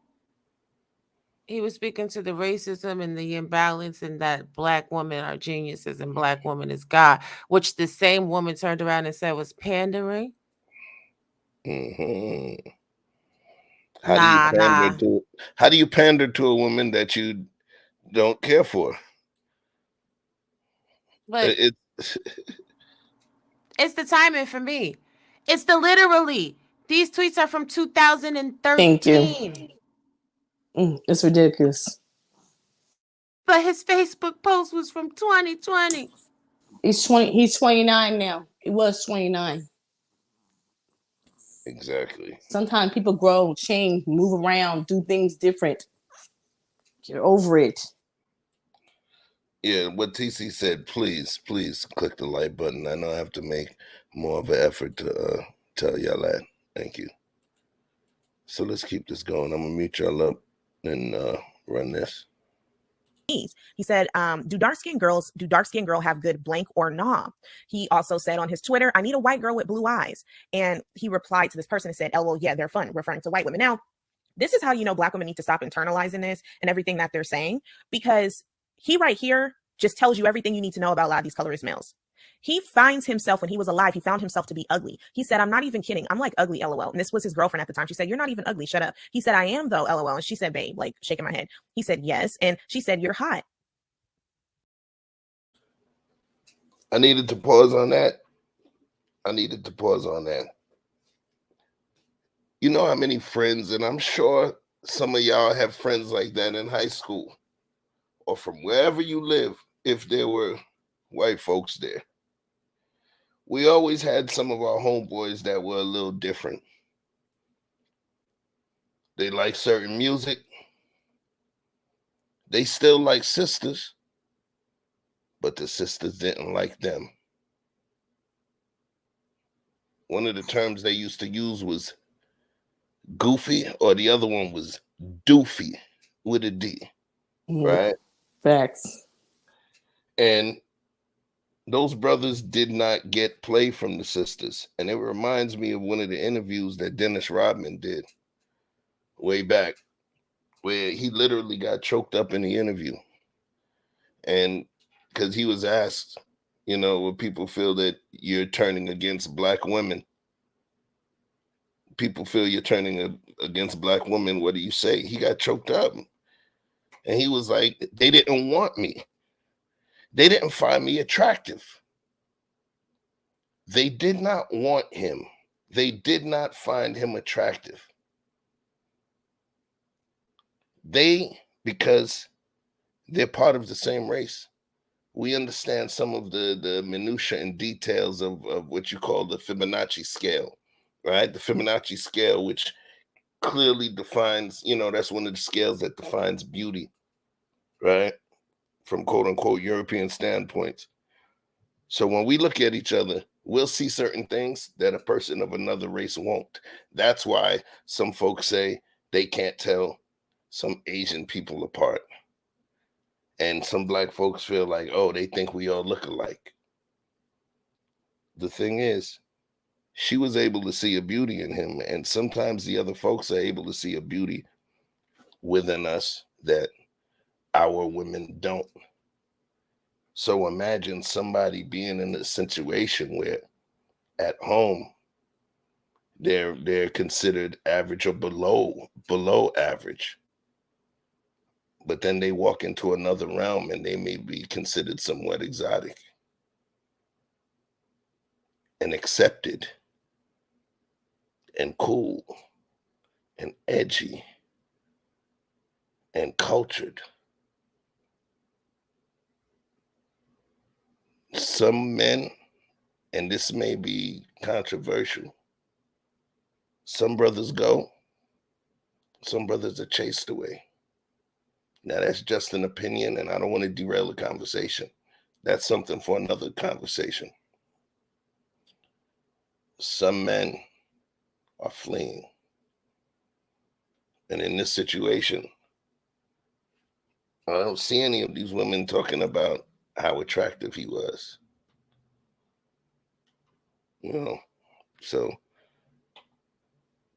he was speaking to the racism and the imbalance and that Black women are geniuses and Black woman is God, which the same woman turned around and said was pandering. Mm-hmm. Nah. How do you pander to a woman that you don't care for? But it's the timing for me. It's the literally. These tweets are from 2013. Thank you. It's ridiculous. But his Facebook post was from 2020. He's 29 now. He was 29. Exactly. Sometimes people grow, change, move around, do things different. Get over it. Yeah, what TC said, please click the like button. I know I have to make more of an effort to tell y'all that. Thank you. So let's keep this going. I'm gonna mute y'all up and run this. He said, do dark skinned girl have good blank or nah? He also said on his Twitter, I need a white girl with blue eyes. And he replied to this person and said, LOL, yeah, they're fun, referring to white women. Now, this is how you know Black women need to stop internalizing this and everything that they're saying, because he right here just tells you everything you need to know about a lot of these colorist males. He finds himself, when he was alive, he found himself to be ugly. He said, I'm not even kidding. I'm like ugly, LOL. And this was his girlfriend at the time. She said, you're not even ugly. Shut up. He said, I am though, LOL. And she said, babe, like shaking my head. He said, yes. And she said, you're hot. I needed to pause on that. You know how many friends, and I'm sure some of y'all have friends like that in high school or from wherever you live, if there were white folks there. We always had some of our homeboys that were a little different. They like certain music. They still like sisters, but the sisters didn't like them. One of the terms they used to use was goofy, or the other one was doofy with a D, right? Facts. And those brothers did not get play from the sisters. And it reminds me of one of the interviews that Dennis Rodman did way back, where he literally got choked up in the interview. And because he was asked, you know, would people feel that you're turning against Black women? People feel you're turning against Black women. What do you say? He got choked up. And he was like, they didn't want me. They didn't find me attractive. They did not want him. They did not find him attractive. Because they're part of the same race. We understand some of the minutiae and details of what you call the Fibonacci scale, right? The Fibonacci scale, which clearly defines, you know, that's one of the scales that defines beauty, right? From quote unquote European standpoints. So when we look at each other, we'll see certain things that a person of another race won't. That's why some folks say they can't tell some Asian people apart. And some Black folks feel like, oh, they think we all look alike. The thing is, she was able to see a beauty in him. And sometimes the other folks are able to see a beauty within us that our women don't. So imagine somebody being in a situation where at home they're considered average or below average. But then they walk into another realm and they may be considered somewhat exotic and accepted and cool and edgy and cultured. Some men, and this may be controversial, some brothers go, some brothers are chased away. Now, that's just an opinion, and I don't want to derail the conversation. That's something for another conversation. Some men are fleeing. And in this situation, I don't see any of these women talking about how attractive he was. You know, so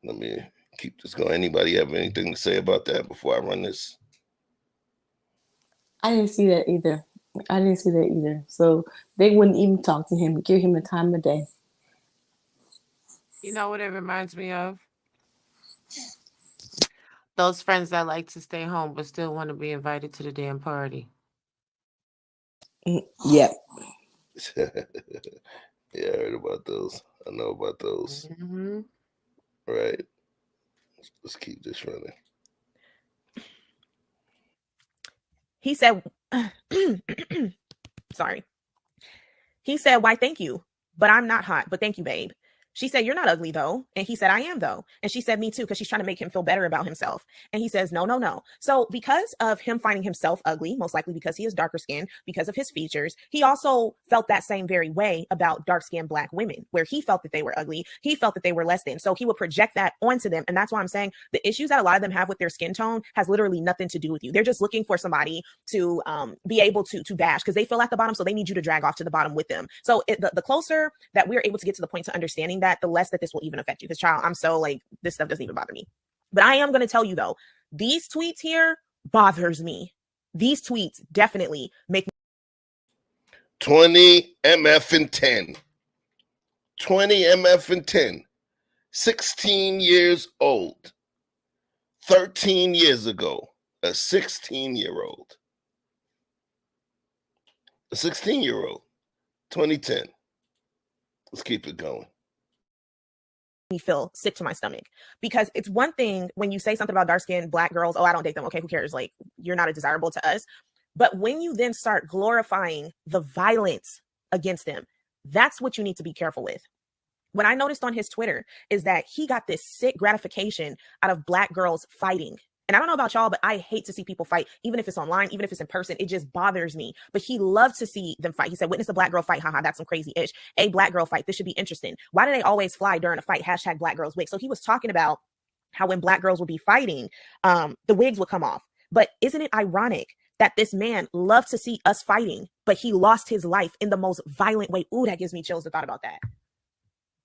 let me keep this going. Anybody have anything to say about that before I run this? I didn't see that either. So they wouldn't even talk to him, give him the time of day. You know what it reminds me of? Those friends that like to stay home but still want to be invited to the damn party. Yep. Yeah, I heard about those. I know about those. Mm-hmm. Right. Let's keep this running. He said, sorry. He said, why, thank you. But I'm not hot. But thank you, babe. She said, "You're not ugly though." And he said, "I am though." And she said, "Me too," because she's trying to make him feel better about himself. And he says, "No, no, no." So because of him finding himself ugly, most likely because he is darker skinned, because of his features, he also felt that same very way about dark skinned Black women, where he felt that they were ugly. He felt that they were less than. So he would project that onto them. And that's why I'm saying the issues that a lot of them have with their skin tone has literally nothing to do with you. They're just looking for somebody to be able to bash, because they feel at the bottom. So they need you to drag off to the bottom with them. So the closer that we're able to get to the point to understanding that, the less that this will even affect you. Because child, I'm so like, this stuff doesn't even bother me. But I am going to tell you though, these tweets here bothers me. These tweets definitely make me 20 MF and 10. 20 MF and 10. 16 years old. 13 years ago, a 16-year-old. A 16-year-old. 2010. Let's keep it going. feel sick to my stomach, because it's one thing when you say something about dark-skinned Black girls, oh, I don't date them. Okay, who cares? Like, you're not desirable to us. But when you then start glorifying the violence against them, that's what you need to be careful with. What I noticed on his Twitter is that he got this sick gratification out of Black girls fighting. And I don't know about y'all, but I hate to see people fight, even if it's online, even if it's in person. It just bothers me. But he loved to see them fight. He said, "Witness a Black girl fight. Haha, that's some crazy ish. A Black girl fight. This should be interesting. Why do they always fly during a fight? Hashtag Black girls wig." So he was talking about how when Black girls would be fighting, the wigs would come off. But isn't it ironic that this man loved to see us fighting, but he lost his life in the most violent way? Ooh, that gives me chills to thought about that.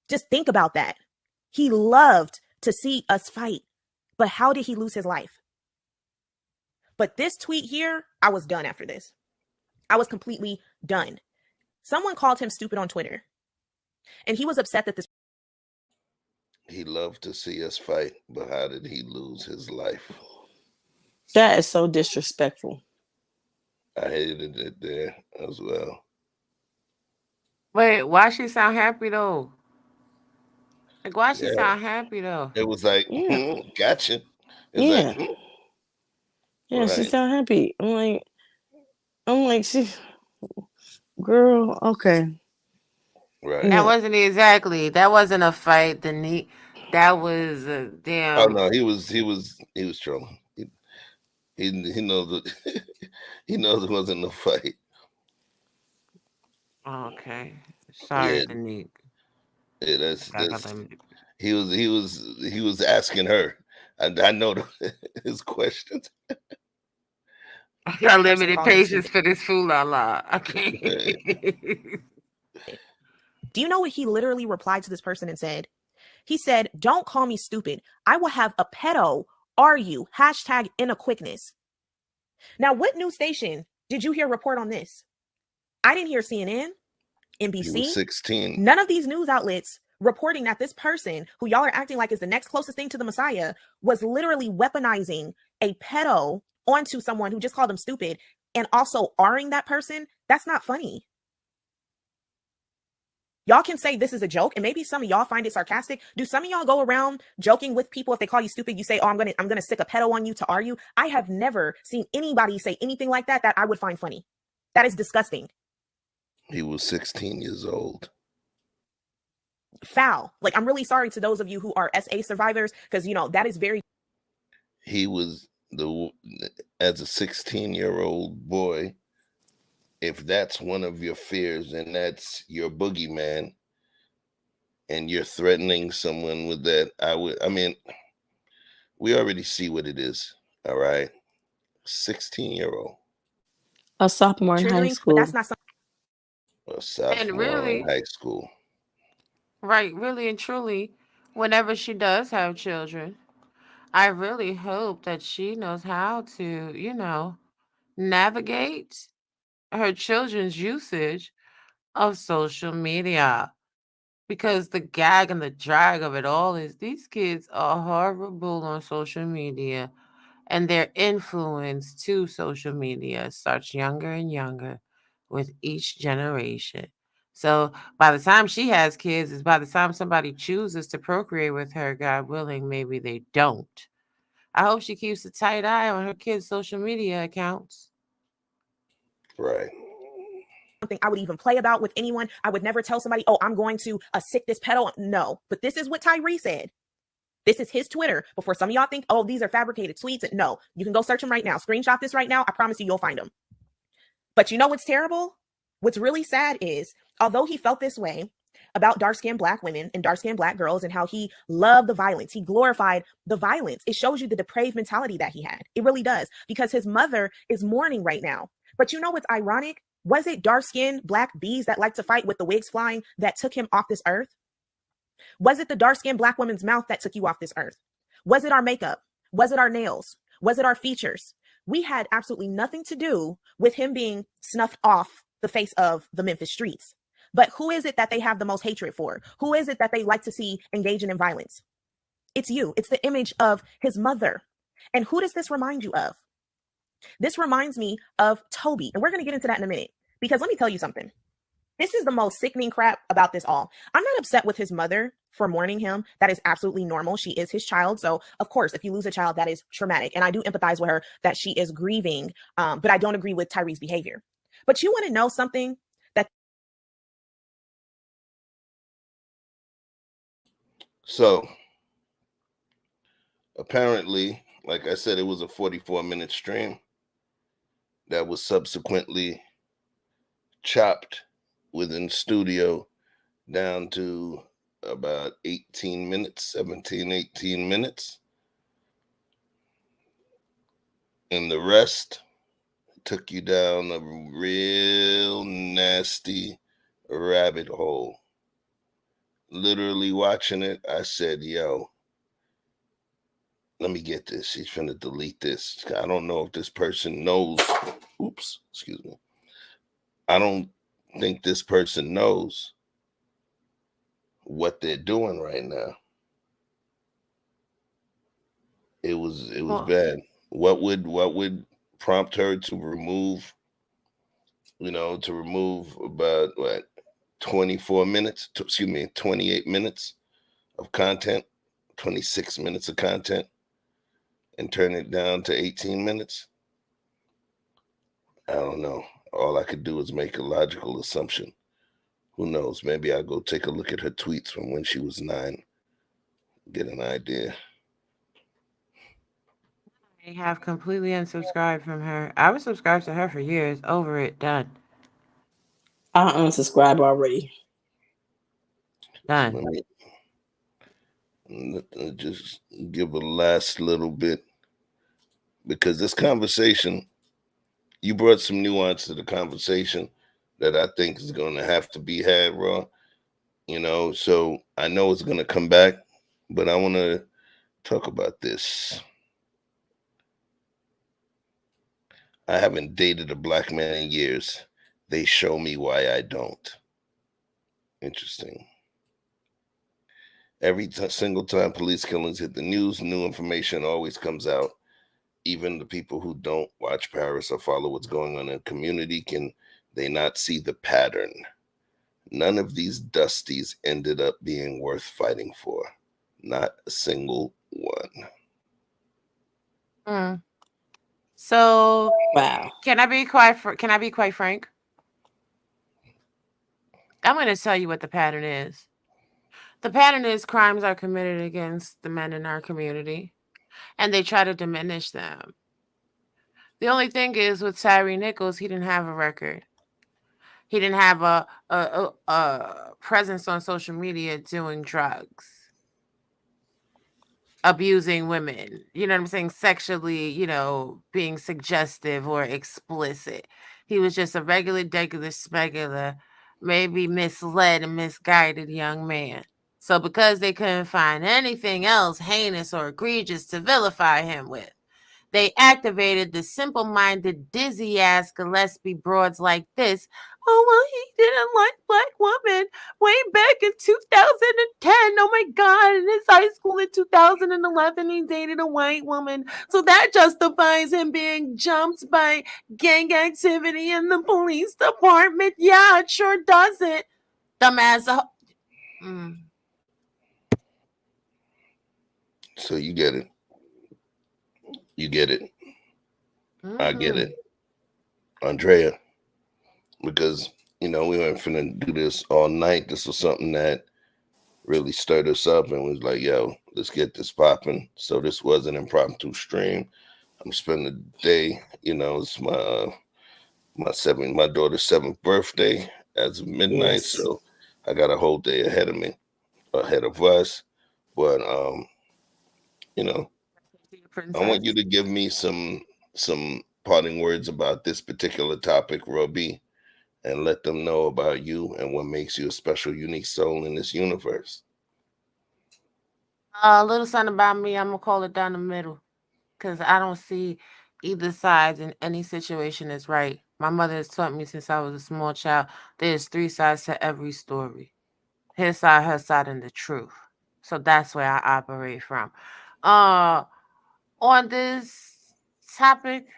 Just think about that. He loved to see us fight, but how did he lose his life? But this tweet here, I was done after this. I was completely done. Someone called him stupid on Twitter, and he was upset that this. He loved to see us fight, but how did he lose his life? That is so disrespectful. I hated it there as well. Wait, why she sound happy though? Like, why she Yeah. sound happy though? It was like, Yeah. gotcha. It was Yeah. like, Yeah, she right. sound happy. I'm like, she, girl, okay. Right. Yeah. That wasn't a fight. That was a damn. Oh no, he was trolling. He knows that he knows it wasn't no fight. Okay, sorry, Yeah. Danique. Yeah, that's I got them. he was asking her. I know his questions. I got limited Called him patience stupid. for this fool Allah. I can't. Do you know what he literally replied to this person and said? He said, "Don't call me stupid. I will have a pedo. Are you? Hashtag in a quickness." Now, what news station did you hear report on this? I didn't hear CNN, He NBC, was 16. none of these news outlets reporting that this person, who y'all are acting like is the next closest thing to the Messiah, was literally weaponizing a pedo onto someone who just called him stupid and also R-ing that person. That's not funny. Y'all can say this is a joke, and maybe some of y'all find it sarcastic. Do some of y'all go around joking with people if they call you stupid? You say, "Oh, I'm gonna stick a pedo on you to R you." I have never seen anybody say anything like that I would find funny. That is disgusting. He was 16 years old. Foul. Like, I'm really sorry to those of you who are SA survivors, because that is very. He was as a 16-year-old boy. If that's one of your fears and that's your boogeyman, and you're threatening someone with that, I mean, we already see what it is. All right. 16-year-old. A sophomore in high triggering, school. but that's not something. A sophomore in high school. Right, really and truly, whenever she does have children, I really hope that she knows how to, navigate her children's usage of social media. Because the gag and the drag of it all is these kids are horrible on social media, and their influence to social media starts younger and younger with each generation. So by the time she has kids, is by the time somebody chooses to procreate with her, God willing, maybe they don't. I hope she keeps a tight eye on her kids' social media accounts. Right. something I would even play about with anyone. I would never tell somebody, oh, I'm going to sick this pedo. No, but this is what Tyree said. This is his Twitter. Before some of y'all think, oh, these are fabricated tweets. No, you can go search them right now. Screenshot this right now. I promise you, you'll find them. But you know what's terrible? What's really sad is, although he felt this way about dark-skinned Black women and dark-skinned Black girls and how he loved the violence, he glorified the violence. It shows you the depraved mentality that he had. It really does, because his mother is mourning right now. But you know what's ironic? Was it dark-skinned Black bees that like to fight with the wigs flying that took him off this earth? Was it the dark-skinned Black woman's mouth that took you off this earth? Was it our makeup? Was it our nails? Was it our features? We had absolutely nothing to do with him being snuffed off the face of the Memphis streets. But who is it that they have the most hatred for? Who is it that they like to see engaging in violence? It's you. It's the image of his mother. And who does this remind you of? This reminds me of Toby. And we're going to get into that in a minute. Because let me tell you something. This is the most sickening crap about this all. I'm not upset with his mother for mourning him. That is absolutely normal. She is his child. So, of course, if you lose a child, that is traumatic. And I do empathize with her that she is grieving. But I don't agree with Tyree's behavior. But you want to know something? So apparently, like I said, it was a 44-minute stream that was subsequently chopped within studio down to about 18 minutes, 18 minutes. And the rest took you down a real nasty rabbit hole. Literally watching it, I said, yo, let me get this. She's finna delete this. I don't know if this person knows. Oops, excuse me. I don't think this person knows what they're doing right now. It was bad. What would prompt her to remove, about what, 28 minutes of content, 26 minutes of content, and turn it down to 18 minutes? I don't know. All I could do is make a logical assumption. Who knows? Maybe I'll go take a look at her tweets from when she was 9, get an idea. I have completely unsubscribed from her. I was subscribed to her for years. Over it. Done. I unsubscribe already. Done. Let me just give a last little bit, because this conversation, you brought some nuance to the conversation that I think is going to have to be had, Raw. So I know it's going to come back, but I want to talk about this. I haven't dated a Black man in years. They show me why I don't. Interesting. Every single time police killings hit the news, new information always comes out. Even the people who don't watch Paris or follow what's going on in the community, can they not see the pattern? None of these dusties ended up being worth fighting for. Not a single one. So, Wow. can I be quite frank? I'm going to tell you what the pattern is. The pattern is crimes are committed against the men in our community, and they try to diminish them. The only thing is, with Tyre Nichols, he didn't have a record. He didn't have a presence on social media doing drugs, abusing women, you know what I'm saying, sexually, being suggestive or explicit. He was just a regular, smegular, maybe misled and misguided young man. So because they couldn't find anything else heinous or egregious to vilify him with, they activated the simple-minded, dizzy-ass Gillespie broads like this. Oh, well, he didn't like Black women way back in 2010. Oh, my God. In his high school in 2011, he dated a white woman. So that justifies him being jumped by gang activity in the police department. Yeah, it sure doesn't. Dumbass. So you get it. You get it. I get it. Andrea, because we weren't finna do this all night. This was something that really stirred us up and was like, yo, let's get this popping. So this was an impromptu stream. I'm spending the day, it's my daughter's 7th birthday as of midnight. Yes. So I got a whole day ahead of us. But I want you to give me some parting words about this particular topic, Robbie, and let them know about you and what makes you a special, unique soul in this universe. A little something about me, I'm gonna call it down the middle, because I don't see either side in any situation as right. My mother has taught me since I was a small child, there's 3 sides to every story. His side, her side, and the truth. So that's where I operate from. On this topic,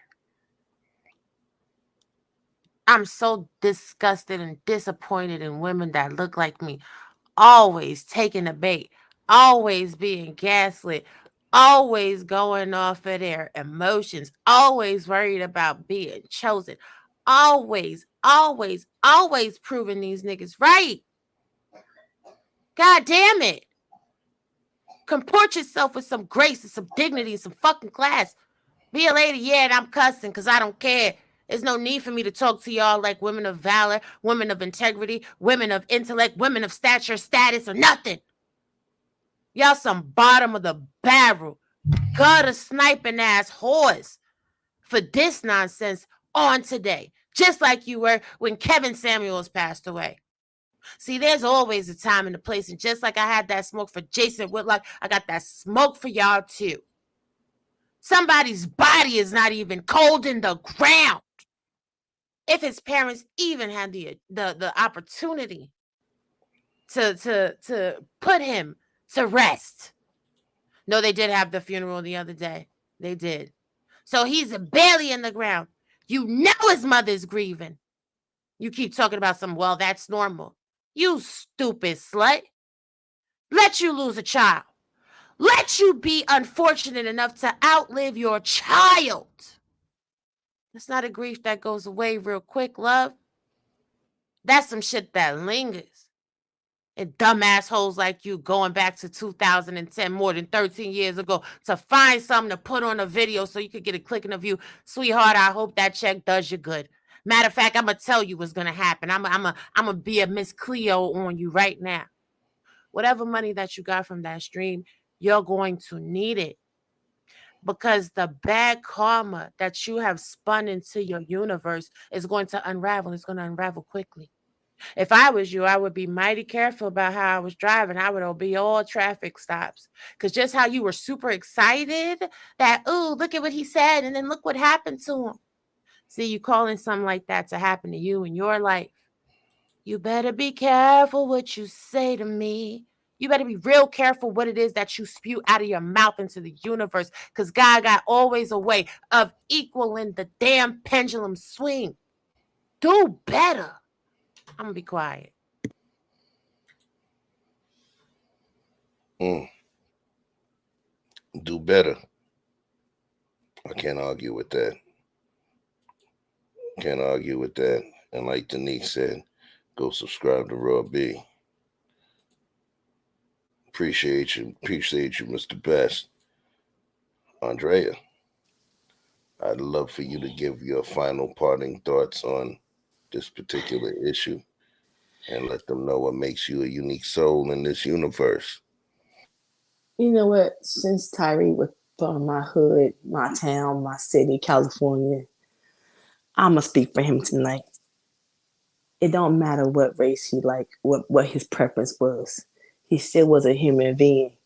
I'm so disgusted and disappointed in women that look like me, always taking the bait, always being gaslit, always going off of their emotions, always worried about being chosen, always proving these niggas right. God damn it. Comport yourself with some grace and some dignity and some fucking class. Be a lady, yeah, and I'm cussing because I don't care. There's no need for me to talk to y'all like women of valor, women of integrity, women of intellect, women of stature, status, or nothing. Y'all some bottom of the barrel, gutter sniping ass whores for this nonsense on today. Just like you were when Kevin Samuels passed away. See, there's always a time and a place, and just like I had that smoke for Jason Whitlock, I got that smoke for y'all too. Somebody's body is not even cold in the ground. If his parents even had the opportunity to put him to rest. No, they did have the funeral the other day. They did. So he's barely in the ground. You know his mother's grieving. You keep talking about well, that's normal. You stupid slut. Let you lose a child. Let you be unfortunate enough to outlive your child. That's not a grief that goes away real quick, love. That's some shit that lingers. And dumb assholes like you going back to 2010, more than 13 years ago, to find something to put on a video so you could get a click in a view. Sweetheart, I hope that check does you good. Matter of fact, I'm going to tell you what's going to happen. I'm going to be a Miss Cleo on you right now. Whatever money that you got from that stream, you're going to need it. Because the bad karma that you have spun into your universe is going to unravel. It's going to unravel quickly. If I was you, I would be mighty careful about how I was driving. I would obey all traffic stops. Because just how you were super excited that, ooh, look at what he said, and then look what happened to him. See, you calling something like that to happen to you in your life. You better be careful what you say to me. You better be real careful what it is that you spew out of your mouth into the universe, because God got always a way of equaling the damn pendulum swing. Do better. I'm going to be quiet. Do better. I can't argue with that. And like Denise said, go subscribe to Raw B. Appreciate you, Mr. Best. Andrea, I'd love for you to give your final parting thoughts on this particular issue and let them know what makes you a unique soul in this universe. You know what? Since Tyree was from my hood, my town, my city, California, I'm going to speak for him tonight. It don't matter what race he liked, what his preference was. He still was a human being.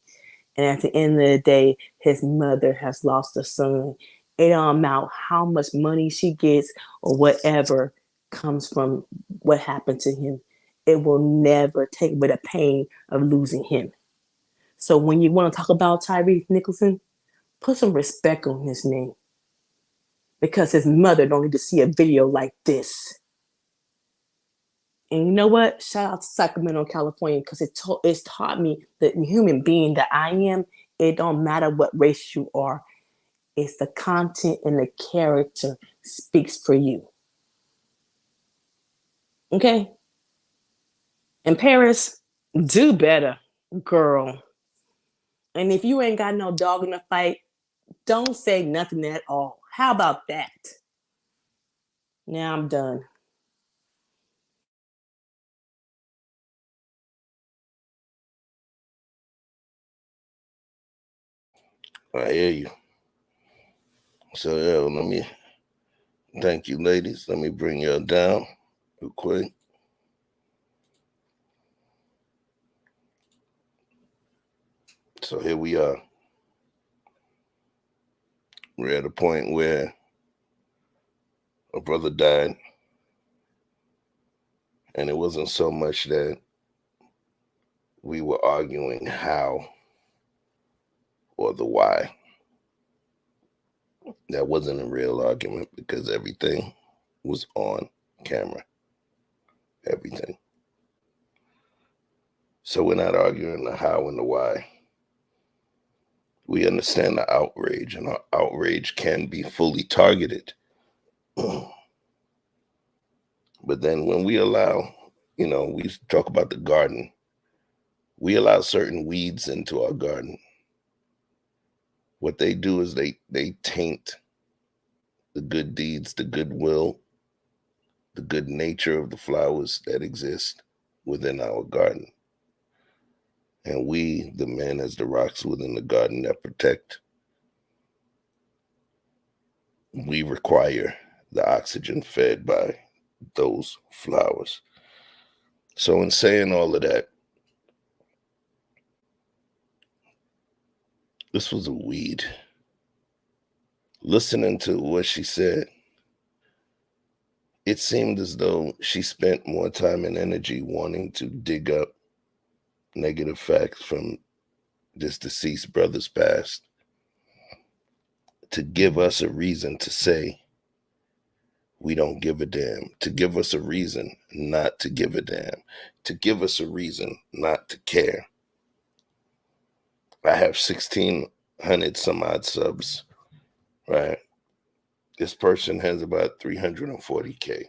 And at the end of the day, his mother has lost a son. It don't matter how much money she gets or whatever comes from what happened to him. It will never take away the pain of losing him. So when you want to talk about Tyree Nicholson, put some respect on his name. Because his mother don't need to see a video like this. And you know what? Shout out to Sacramento, California, because it's taught me that the human being that I am, it don't matter what race you are. It's the content and the character speaks for you. Okay? And Paris, do better, girl. And if you ain't got no dog in the fight, don't say nothing at all. How about that? Now I'm done. I hear you. So yeah, let me thank you, ladies. Let me bring y'all down real quick. So here we are. We're at a point where a brother died, and it wasn't so much that we were arguing how or the why. That wasn't a real argument because everything was on camera. Everything. So we're not arguing the how and the why. We understand the outrage, and our outrage can be fully targeted. But then when we allow, we talk about the garden, we allow certain weeds into our garden. What they do is they taint the good deeds, the goodwill, the good nature of the flowers that exist within our garden. And we, the men, as the rocks within the garden that protect, we require the oxygen fed by those flowers. So in saying all of that, this was a weed. Listening to what she said, it seemed as though she spent more time and energy wanting to dig up negative facts from this deceased brother's past to give us a reason to say we don't give a damn, to give us a reason not to give a damn, to give us a reason not to care. I have 1,600 some odd subs, right? This person has about 340K.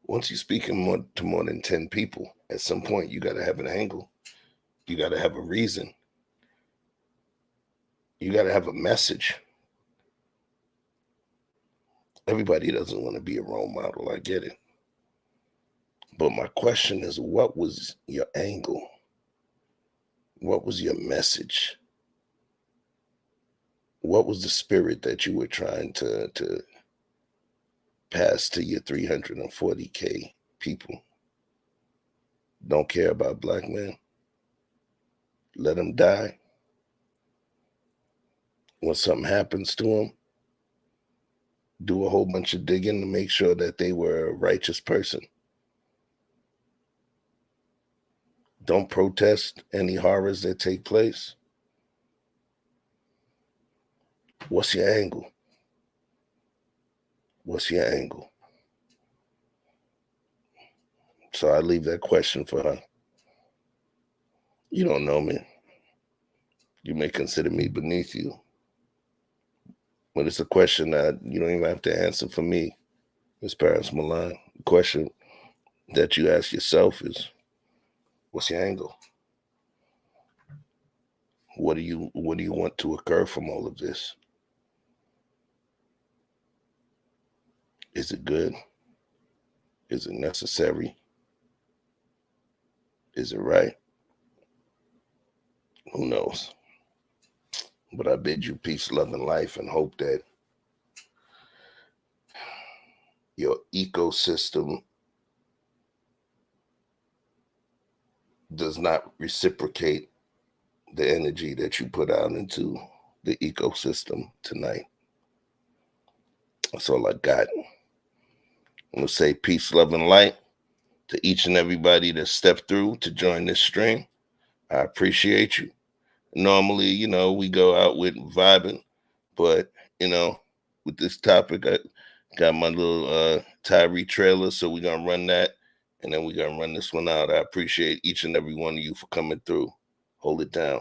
Once you're speaking to more than 10 people, at some point you got to have an angle. You got to have a reason. You got to have a message. Everybody doesn't want to be a role model. I get it. But my question is, what was your angle? What was your message? What was the spirit that you were trying to pass to your 340K people? Don't care about black men. Let them die. When something happens to them, do a whole bunch of digging to make sure that they were a righteous person. Don't protest any horrors that take place. What's your angle? What's your angle? So I leave that question for her. You don't know me. You may consider me beneath you. But it's a question that you don't even have to answer for me, Ms. Paris Milan. The question that you ask yourself is, what's your angle? What do you want to occur from all of this? Is it good? Is it necessary? Is it right? Who knows? But I bid you peace, love, and life, and hope that your ecosystem does not reciprocate the energy that you put out into the ecosystem tonight. That's all I got. I'm going to say peace, love, and light to each and everybody that stepped through to join this stream. I appreciate you. Normally, we go out with vibing, but, with this topic, I got my little Tyree trailer, so we're going to run that, and then we're going to run this one out. I appreciate each and every one of you for coming through. Hold it down.